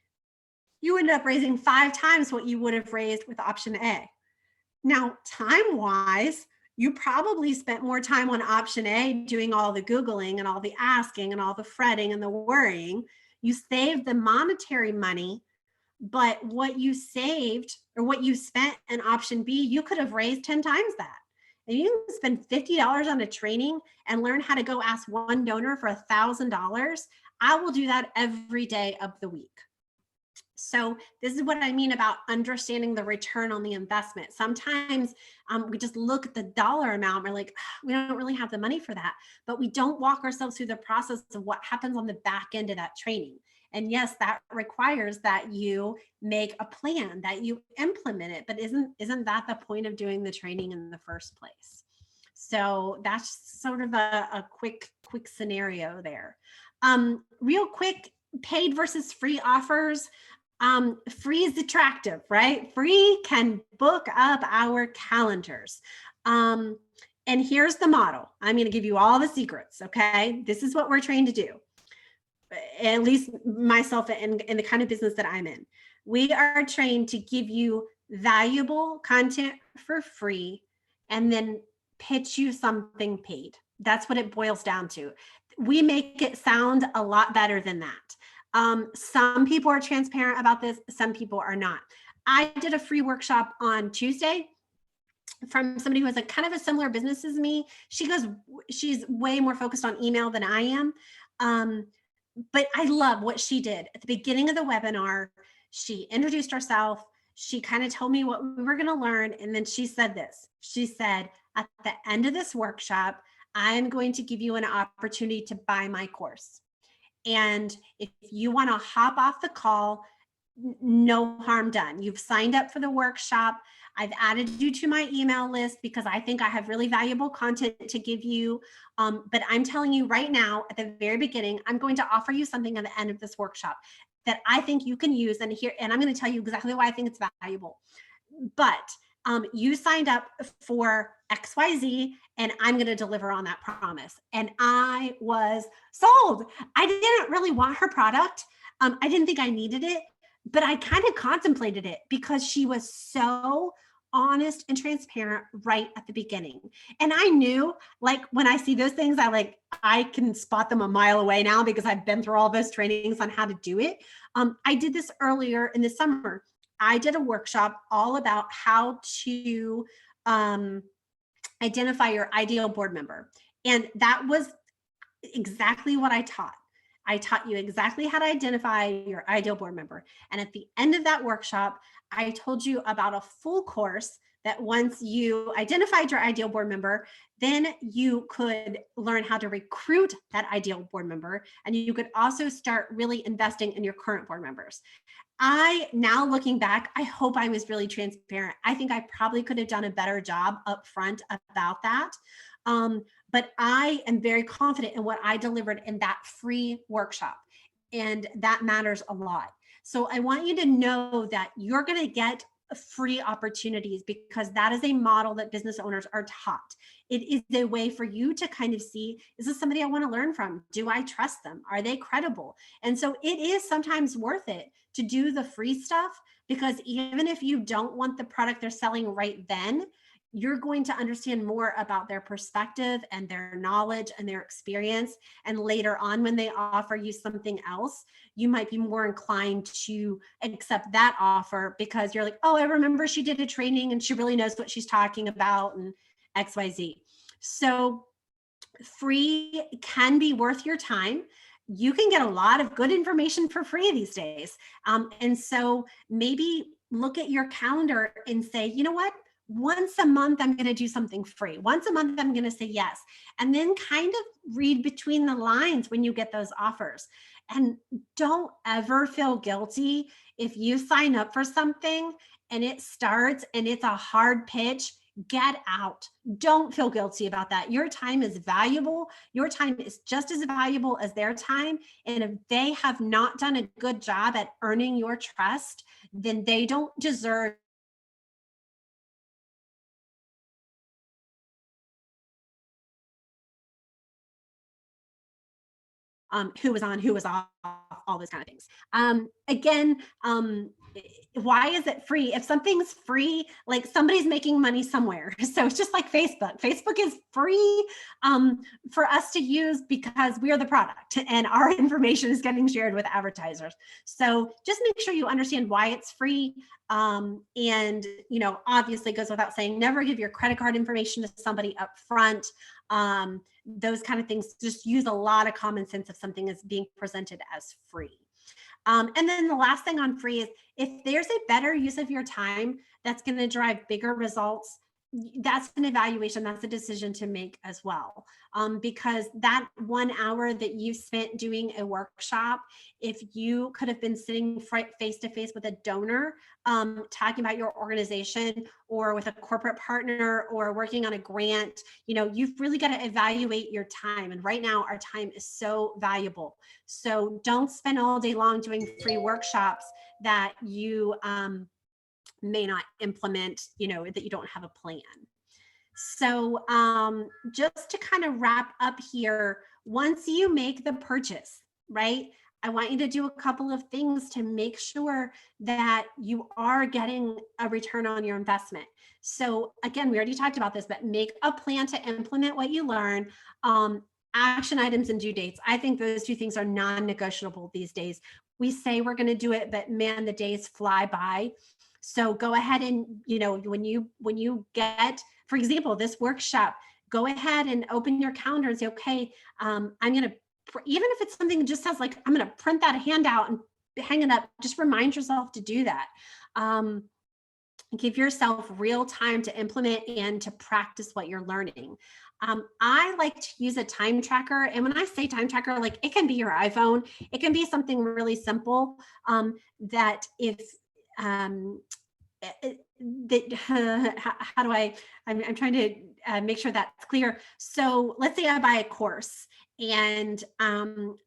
you end up raising 5 times what you would have raised with option A. Now, time-wise, you probably spent more time on option A doing all the Googling and all the asking and all the fretting and the worrying. You saved the monetary money, but what you saved or what you spent in option B, you could have raised 10 times that. And you can spend $50 on a training and learn how to go ask one donor for $1,000. I will do that every day of the week. So this is what I mean about understanding the return on the investment. Sometimes we just look at the dollar amount. We're like, we don't really have the money for that, but we don't walk ourselves through the process of what happens on the back end of that training. And yes, that requires that you make a plan, that you implement it, but isn't that the point of doing the training in the first place? So that's sort of a quick scenario there. Real quick, paid versus free offers. Free is attractive, right? Free can book up our calendars. And here's the model. I'm going to give you all the secrets. Okay. This is what we're trained to do. At least myself and the kind of business that I'm in. We are trained to give you valuable content for free and then pitch you something paid. That's what it boils down to. We make it sound a lot better than that. Some people are transparent about this. Some people are not. I did a free workshop on Tuesday from somebody who has a kind of a similar business as me. She's way more focused on email than I am. But I love what she did at the beginning of the webinar. She introduced herself. She kind of told me what we were going to learn. And then she said this. She said, at the end of this workshop, I'm going to give you an opportunity to buy my course. And if you want to hop off the call, no harm done. You've signed up for the workshop. I've added you to my email list because I think I have really valuable content to give you. But I'm telling you right now, at the very beginning, I'm going to offer you something at the end of this workshop that I think you can use. And I'm going to tell you exactly why I think it's valuable. But you signed up for XYZ, and I'm going to deliver on that promise. And I was sold. I didn't really want her product. I didn't think I needed it, but I kind of contemplated it because she was so honest and transparent right at the beginning. And I knew, like, when I see those things, I can spot them a mile away now because I've been through all those trainings on how to do it. I did this earlier in the summer. I did a workshop all about how to identify your ideal board member. And that was exactly what I taught. I taught you exactly how to identify your ideal board member. And at the end of that workshop, I told you about a full course that once you identified your ideal board member, then you could learn how to recruit that ideal board member. And you could also start really investing in your current board members. Now looking back, I hope I was really transparent. I think I probably could have done a better job up front about that. But I am very confident in what I delivered in that free workshop. And that matters a lot. So I want you to know that you're going to get free opportunities because that is a model that business owners are taught. It is a way for you to kind of see, is this somebody I want to learn from? Do I trust them? Are they credible? And so it is sometimes worth it to do the free stuff, because even if you don't want the product they're selling right then, you're going to understand more about their perspective and their knowledge and their experience. And later on, when they offer you something else, you might be more inclined to accept that offer because you're like, oh, I remember she did a training and she really knows what she's talking about and XYZ. So free can be worth your time. You can get a lot of good information for free these days. And so maybe look at your calendar and say, you know what? Once a month, I'm going to do something free. Once a month, I'm going to say yes. And then kind of read between the lines when you get those offers. And don't ever feel guilty if you sign up for something and it starts and it's a hard pitch. Get out. Don't feel guilty about that. Your time is valuable. Your time is just as valuable as their time. And if they have not done a good job at earning your trust, then they don't deserve who was on, who was off, all those kind of things. Again, why is it free? If something's free, like somebody's making money somewhere. So it's just like Facebook. Facebook is free for us to use because we are the product and our information is getting shared with advertisers. So just make sure you understand why it's free. And, obviously goes without saying, never give your credit card information to somebody up front. Those kind of things. Just use a lot of common sense if something is being presented as free. And then the last thing on free is if there's a better use of your time that's going to drive bigger results, that's an evaluation, that's a decision to make as well. Because that 1 hour that you spent doing a workshop, if you could have been sitting face to face with a donor, talking about your organization or with a corporate partner or working on a grant, you've really got to evaluate your time. And right now our time is so valuable. So don't spend all day long doing free workshops that you may not implement, that you don't have a plan. So just to kind of wrap up here, once you make the purchase, right? I want you to do a couple of things to make sure that you are getting a return on your investment. So again, we already talked about this, but make a plan to implement what you learn. Action items and due dates. I think those two things are non-negotiable these days. We say we're going to do it, but man, the days fly by. So go ahead and, when you get, for example, this workshop, go ahead and open your calendar and say, okay, I'm going to even if it's something that just says like, I'm going to print that handout and hang it up, just remind yourself to do that. Give yourself real time to implement and to practice what you're learning. I like to use a time tracker. And when I say time tracker, like it can be your iPhone, it can be something really simple that if, how do I'm trying to make sure that's clear. So let's say I buy a course and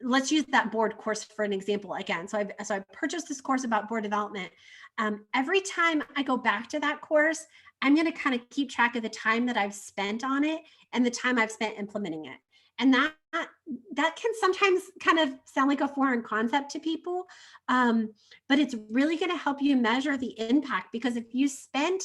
let's use that board course for an example again. So I purchased this course about board development. Every time I go back to that course, I'm going to kind of keep track of the time that I've spent on it and the time I've spent implementing it. And that can sometimes kind of sound like a foreign concept to people, but it's really going to help you measure the impact, because if you spent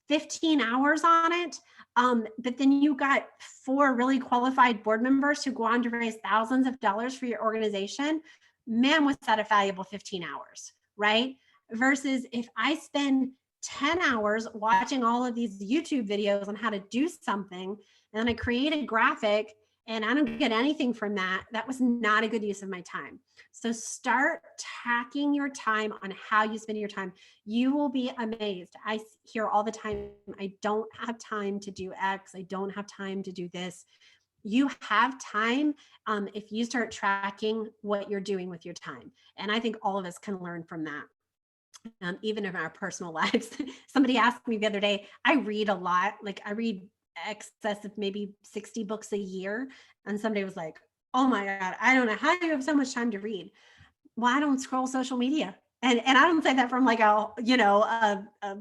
15 hours on it, but then you got 4 really qualified board members who go on to raise thousands of dollars for your organization, man, was that a valuable 15 hours, right? Versus if I spend 10 hours watching all of these YouTube videos on how to do something, and then I create a graphic and I don't get anything from that, that was not a good use of my time. So start tracking your time on how you spend your time. You will be amazed. I hear all the time, I don't have time to do X. I don't have time to do this. You have time if you start tracking what you're doing with your time. And I think all of us can learn from that. Even in our personal lives. Somebody asked me the other day, I read a lot, like I read excess of maybe 60 books a year. And somebody was like, oh my God, I don't know how you have so much time to read. Well, I don't scroll social media. And I don't say that from like a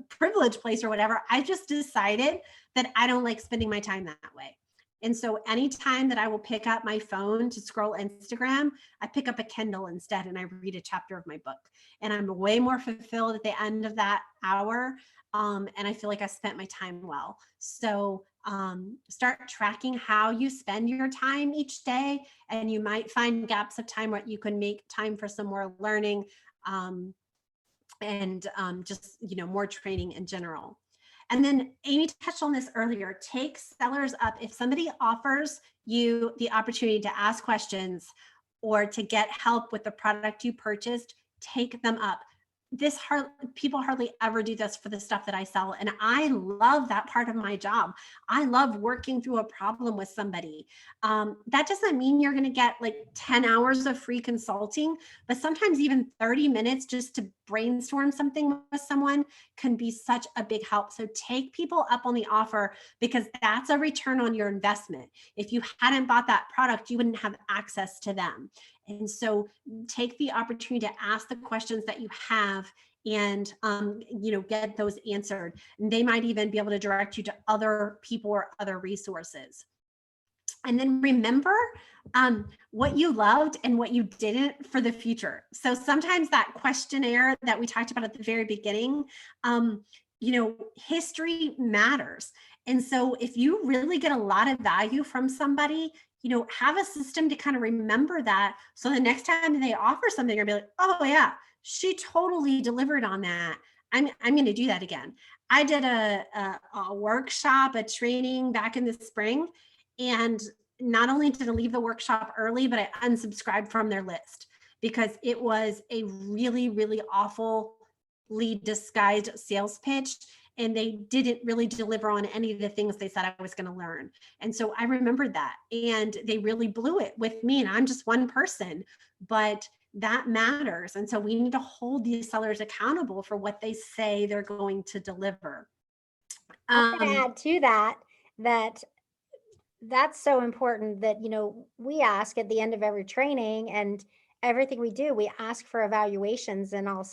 privileged place or whatever. I just decided that I don't like spending my time that way. And so anytime that I will pick up my phone to scroll Instagram, I pick up a Kindle instead and I read a chapter of my book. And I'm way more fulfilled at the end of that hour. And I feel like I spent my time well. So start tracking how you spend your time each day. And you might find gaps of time where you can make time for some more learning and just, more training in general. And then Amy touched on this earlier, take sellers up. If somebody offers you the opportunity to ask questions or to get help with the product you purchased, take them up. People hardly ever do this for the stuff that I sell. And I love that part of my job. I love working through a problem with somebody. That doesn't mean you're going to get like 10 hours of free consulting, but sometimes even 30 minutes just to brainstorm something with someone can be such a big help. So take people up on the offer, because that's a return on your investment. If you hadn't bought that product, you wouldn't have access to them. And so take the opportunity to ask the questions that you have and, get those answered. And they might even be able to direct you to other people or other resources. And then remember what you loved and what you didn't for the future. So sometimes that questionnaire that we talked about at the very beginning, history matters. And so if you really get a lot of value from somebody, have a system to kind of remember that. So the next time they offer something, you'll be like, oh yeah, she totally delivered on that. I'm going to do that again. I did a workshop, a training back in the spring. And not only did I leave the workshop early, but I unsubscribed from their list because it was a really, really awfully disguised sales pitch. And they didn't really deliver on any of the things they said I was going to learn. And so I remembered that, and they really blew it with me. And I'm just one person, but that matters. And so we need to hold these sellers accountable for what they say they're going to deliver. I'm going to add to that's so important that, we ask at the end of every training and everything we do, we ask for evaluations. And I'll,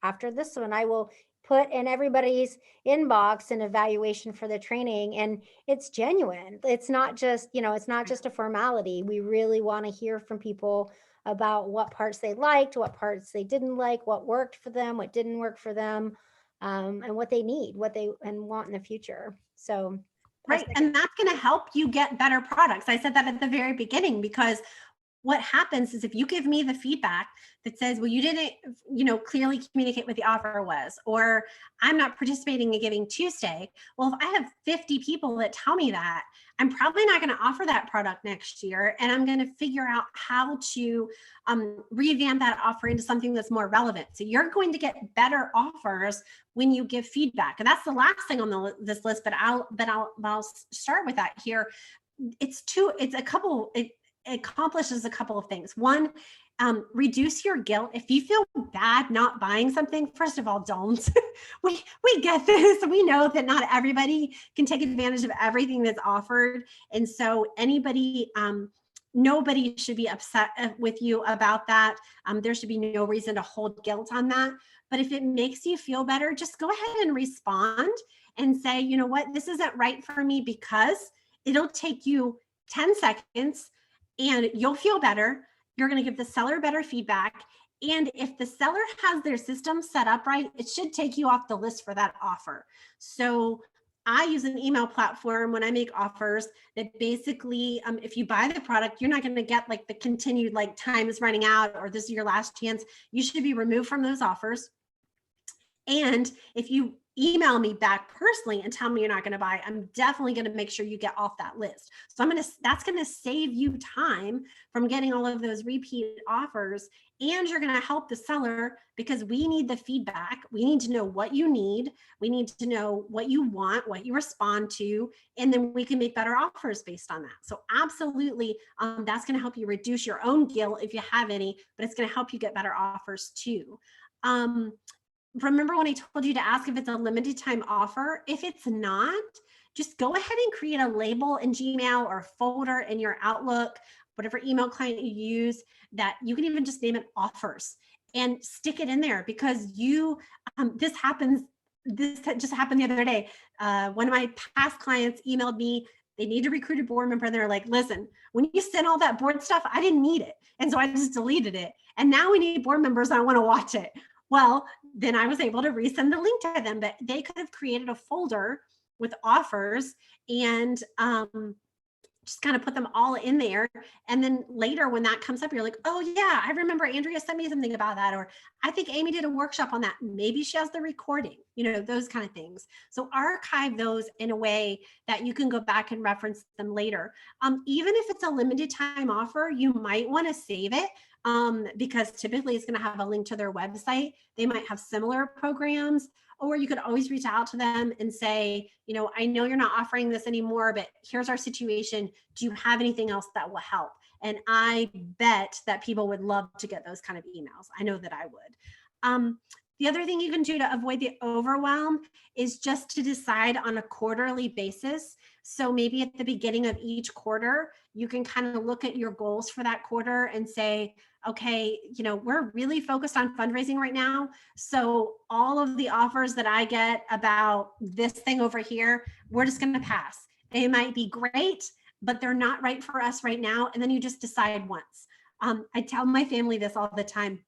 after this one, I will put in everybody's inbox an evaluation for the training, and it's genuine. It's not just, it's not just a formality. We really want to hear from people about what parts they liked, what parts they didn't like, what worked for them, what didn't work for them, and what they need, what they want in the future. So right. And that's going to help you get better products. I said that at the very beginning, because what happens is if you give me the feedback that says, well, you didn't, clearly communicate what the offer was, or I'm not participating in Giving Tuesday. Well, if I have 50 people that tell me that, I'm probably not going to offer that product next year. And I'm going to figure out how to revamp that offer into something that's more relevant. So you're going to get better offers when you give feedback. And that's the last thing on this list, but I'll start with that here. It accomplishes a couple of things. One, reduce your guilt. If you feel bad not buying something, first of all, don't. we get this. We know that not everybody can take advantage of everything that's offered. And so nobody should be upset with you about that. There should be no reason to hold guilt on that. But if it makes you feel better, just go ahead and respond and say, you know what, this isn't right for me, because it'll take you 10 seconds and you'll feel better. You're going to give the seller better feedback. And if the seller has their system set up right, it should take you off the list for that offer. So I use an email platform when I make offers that basically, if you buy the product, you're not going to get like the continued like time is running out or this is your last chance. You should be removed from those offers. And if you email me back personally and tell me you're not going to buy, I'm definitely going to make sure you get off that list. So that's going to save you time from getting all of those repeat offers. And you're going to help the seller, because we need the feedback. We need to know what you need. We need to know what you want, what you respond to, and then we can make better offers based on that. So absolutely, that's going to help you reduce your own guilt if you have any, but it's going to help you get better offers too. Remember when I told you to ask if it's a limited time offer? If it's not, just go ahead and create a label in Gmail or a folder in your Outlook, whatever email client you use, that you can even just name it offers and stick it in there, because this just happened the other day. One of my past clients emailed me. They need to recruit a board member. They're like, listen, when you sent all that board stuff, I didn't need it. And so I just deleted it. And now we need board members. I want to watch it. Well, then I was able to resend the link to them, but they could have created a folder with offers and just kind of put them all in there. And then later when that comes up, you're like, oh yeah, I remember Andrea sent me something about that. Or I think Amy did a workshop on that. Maybe she has the recording, those kind of things. So archive those in a way that you can go back and reference them later. Even if it's a limited time offer, you might want to save it. Because typically it's going to have a link to their website. They might have similar programs, or you could always reach out to them and say, I know you're not offering this anymore, but here's our situation. Do you have anything else that will help? And I bet that people would love to get those kind of emails. I know that I would. The other thing you can do to avoid the overwhelm is just to decide on a quarterly basis. So maybe at the beginning of each quarter, you can kind of look at your goals for that quarter and say, okay, we're really focused on fundraising right now. So all of the offers that I get about this thing over here, we're just going to pass. They might be great, but they're not right for us right now. And then you just decide once. I tell my family this all the time.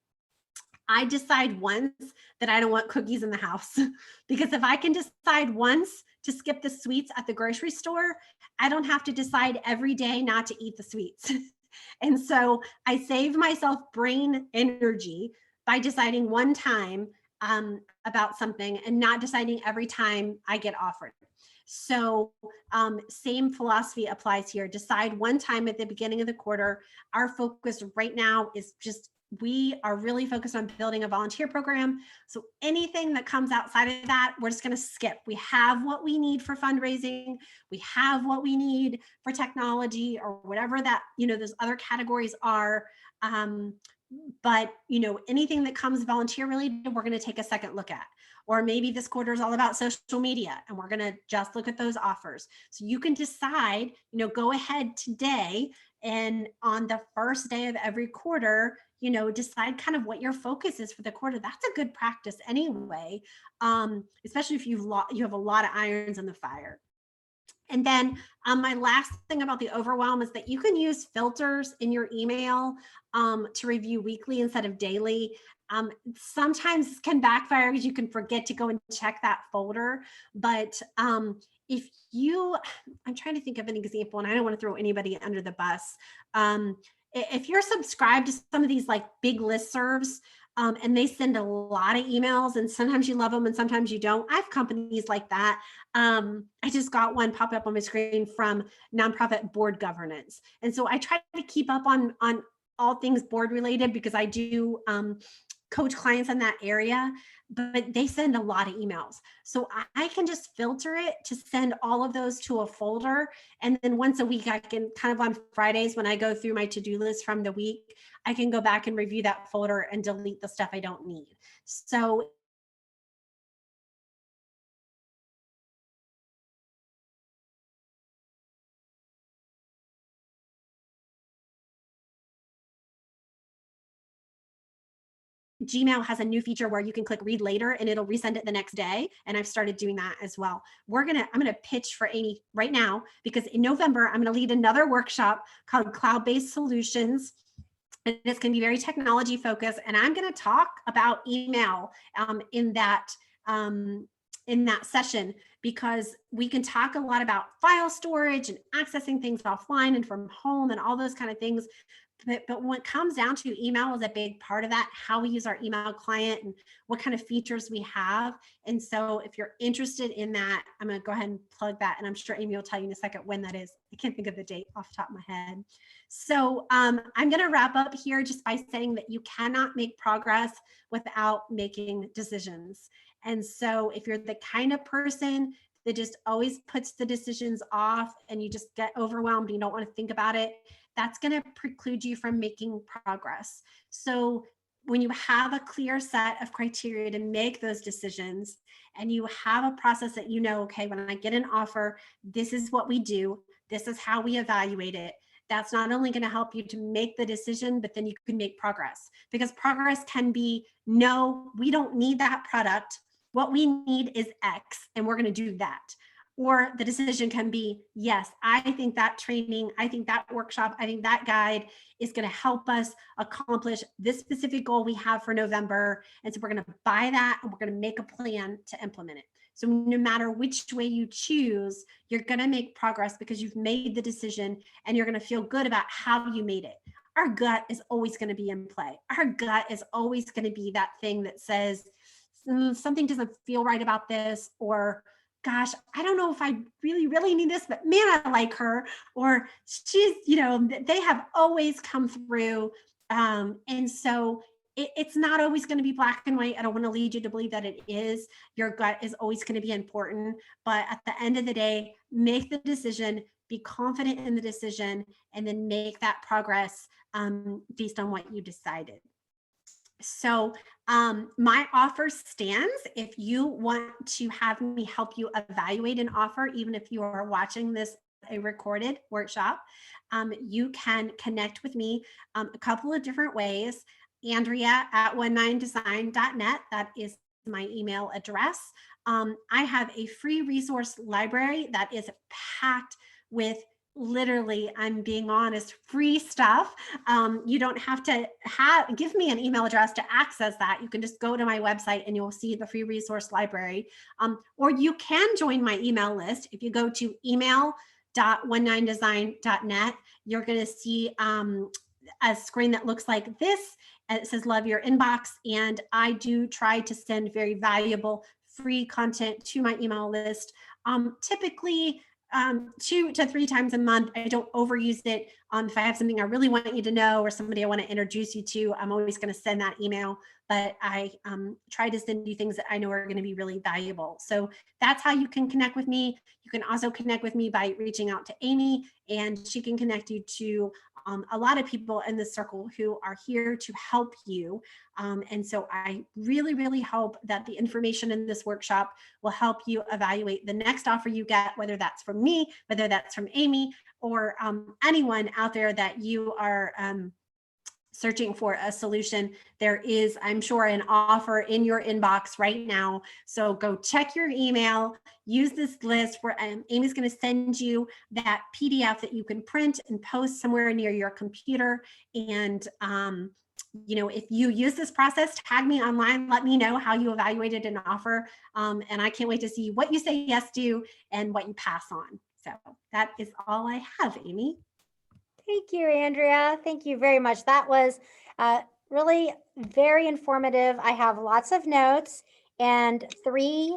I decide once that I don't want cookies in the house, because if I can decide once to skip the sweets at the grocery store, I don't have to decide every day not to eat the sweets. And so I save myself brain energy by deciding one time about something and not deciding every time I get offered. So same philosophy applies here. Decide one time at the beginning of the quarter. Our focus right now is we are really focused on building a volunteer program. So anything that comes outside of that, we're just going to skip. We have what we need for fundraising. We have what we need for technology or whatever that, those other categories are. But, anything that comes volunteer related, we're going to take a second look at. Or maybe this quarter is all about social media and we're going to just look at those offers. So you can decide, go ahead today and on the first day of every quarter, decide kind of what your focus is for the quarter. That's a good practice anyway, especially if you have a lot of irons in the fire. And then my last thing about the overwhelm is that you can use filters in your email to review weekly instead of daily. Sometimes it can backfire because you can forget to go and check that folder. But I'm trying to think of an example, and I don't want to throw anybody under the bus. if you're subscribed to some of these like big listservs, and they send a lot of emails, and sometimes you love them and sometimes you don't. I have companies like that. I just got one pop up on my screen from Nonprofit Board Governance. And so I try to keep up on all things board related because I do coach clients in that area, but they send a lot of emails. So I can just filter it to send all of those to a folder. And then once a week, I can kind of on Fridays when I go through my to-do list from the week, I can go back and review that folder and delete the stuff I don't need. So Gmail has a new feature where you can click read later and it'll resend it the next day. And I've started doing that as well. I'm gonna pitch for Amy right now because in November, I'm gonna lead another workshop called Cloud-Based Solutions. And it's going to be very technology focused. And I'm going to talk about email in that session, because we can talk a lot about file storage and accessing things offline and from home and all those kind of things. But when it comes down to email is a big part of that, how we use our email client and what kind of features we have. And so if you're interested in that, I'm going to go ahead and plug that. And I'm sure Amy will tell you in a second when that is. I can't think of the date off the top of my head. So I'm going to wrap up here just by saying that you cannot make progress without making decisions. And so if you're the kind of person that just always puts the decisions off and you just get overwhelmed and you don't want to think about it, that's going to preclude you from making progress. So when you have a clear set of criteria to make those decisions and you have a process that you know, okay, when I get an offer, this is what we do, this is how we evaluate it. That's not only going to help you to make the decision, but then you can make progress, because progress can be, no, we don't need that product. What we need is X, and we're going to do that. Or the decision can be, yes, I think that training, I think that workshop, I think that guide is going to help us accomplish this specific goal we have for November. And so we're going to buy that and we're going to make a plan to implement it. So no matter which way you choose, you're going to make progress because you've made the decision and you're going to feel good about how you made it. Our gut is always going to be in play. Our gut is always going to be that thing that says something doesn't feel right about this, or gosh, I don't know if I really need this, but man, I like her, or she's, they have always come through. And so it's not always going to be black and white. I don't want to lead you to believe that it is. Your gut is always going to be important, but at the end of the day, make the decision, be confident in the decision, and then make that progress based on what you decided. So my offer stands. If you want to have me help you evaluate an offer, even if you are watching this a recorded workshop, you can connect with me a couple of different ways. Andrea at 19design.net. That is my email address. I have a free resource library that is packed with, literally, I'm being honest, free stuff. You don't have to give me an email address to access that. You can just go to my website and you'll see the free resource library. Or you can join my email list. If you go to email.19design.net, you're going to see a screen that looks like this. It says love your inbox. And I do try to send very valuable free content to my email list. Typically 2 to 3 times a month. I don't overuse it. If I have something I really want you to know or somebody I want to introduce you to, I'm always going to send that email, but I try to send you things that I know are going to be really valuable. So that's how you can connect with me. You can also connect with me by reaching out to Amy, and she can connect you to a lot of people in the circle who are here to help you. And so I really hope that the information in this workshop will help you evaluate the next offer you get, whether that's from me, whether that's from Amy, or anyone out there that you are searching for a solution. There is, I'm sure, an offer in your inbox right now. So go check your email, use this list where Amy's going to send you that PDF that you can print and post somewhere near your computer. And if you use this process, tag me online, let me know how you evaluated an offer. And I can't wait to see what you say yes to and what you pass on. So that is all I have, Amy. Thank you, Andrea. Thank you very much. That was really very informative. I have lots of notes and 3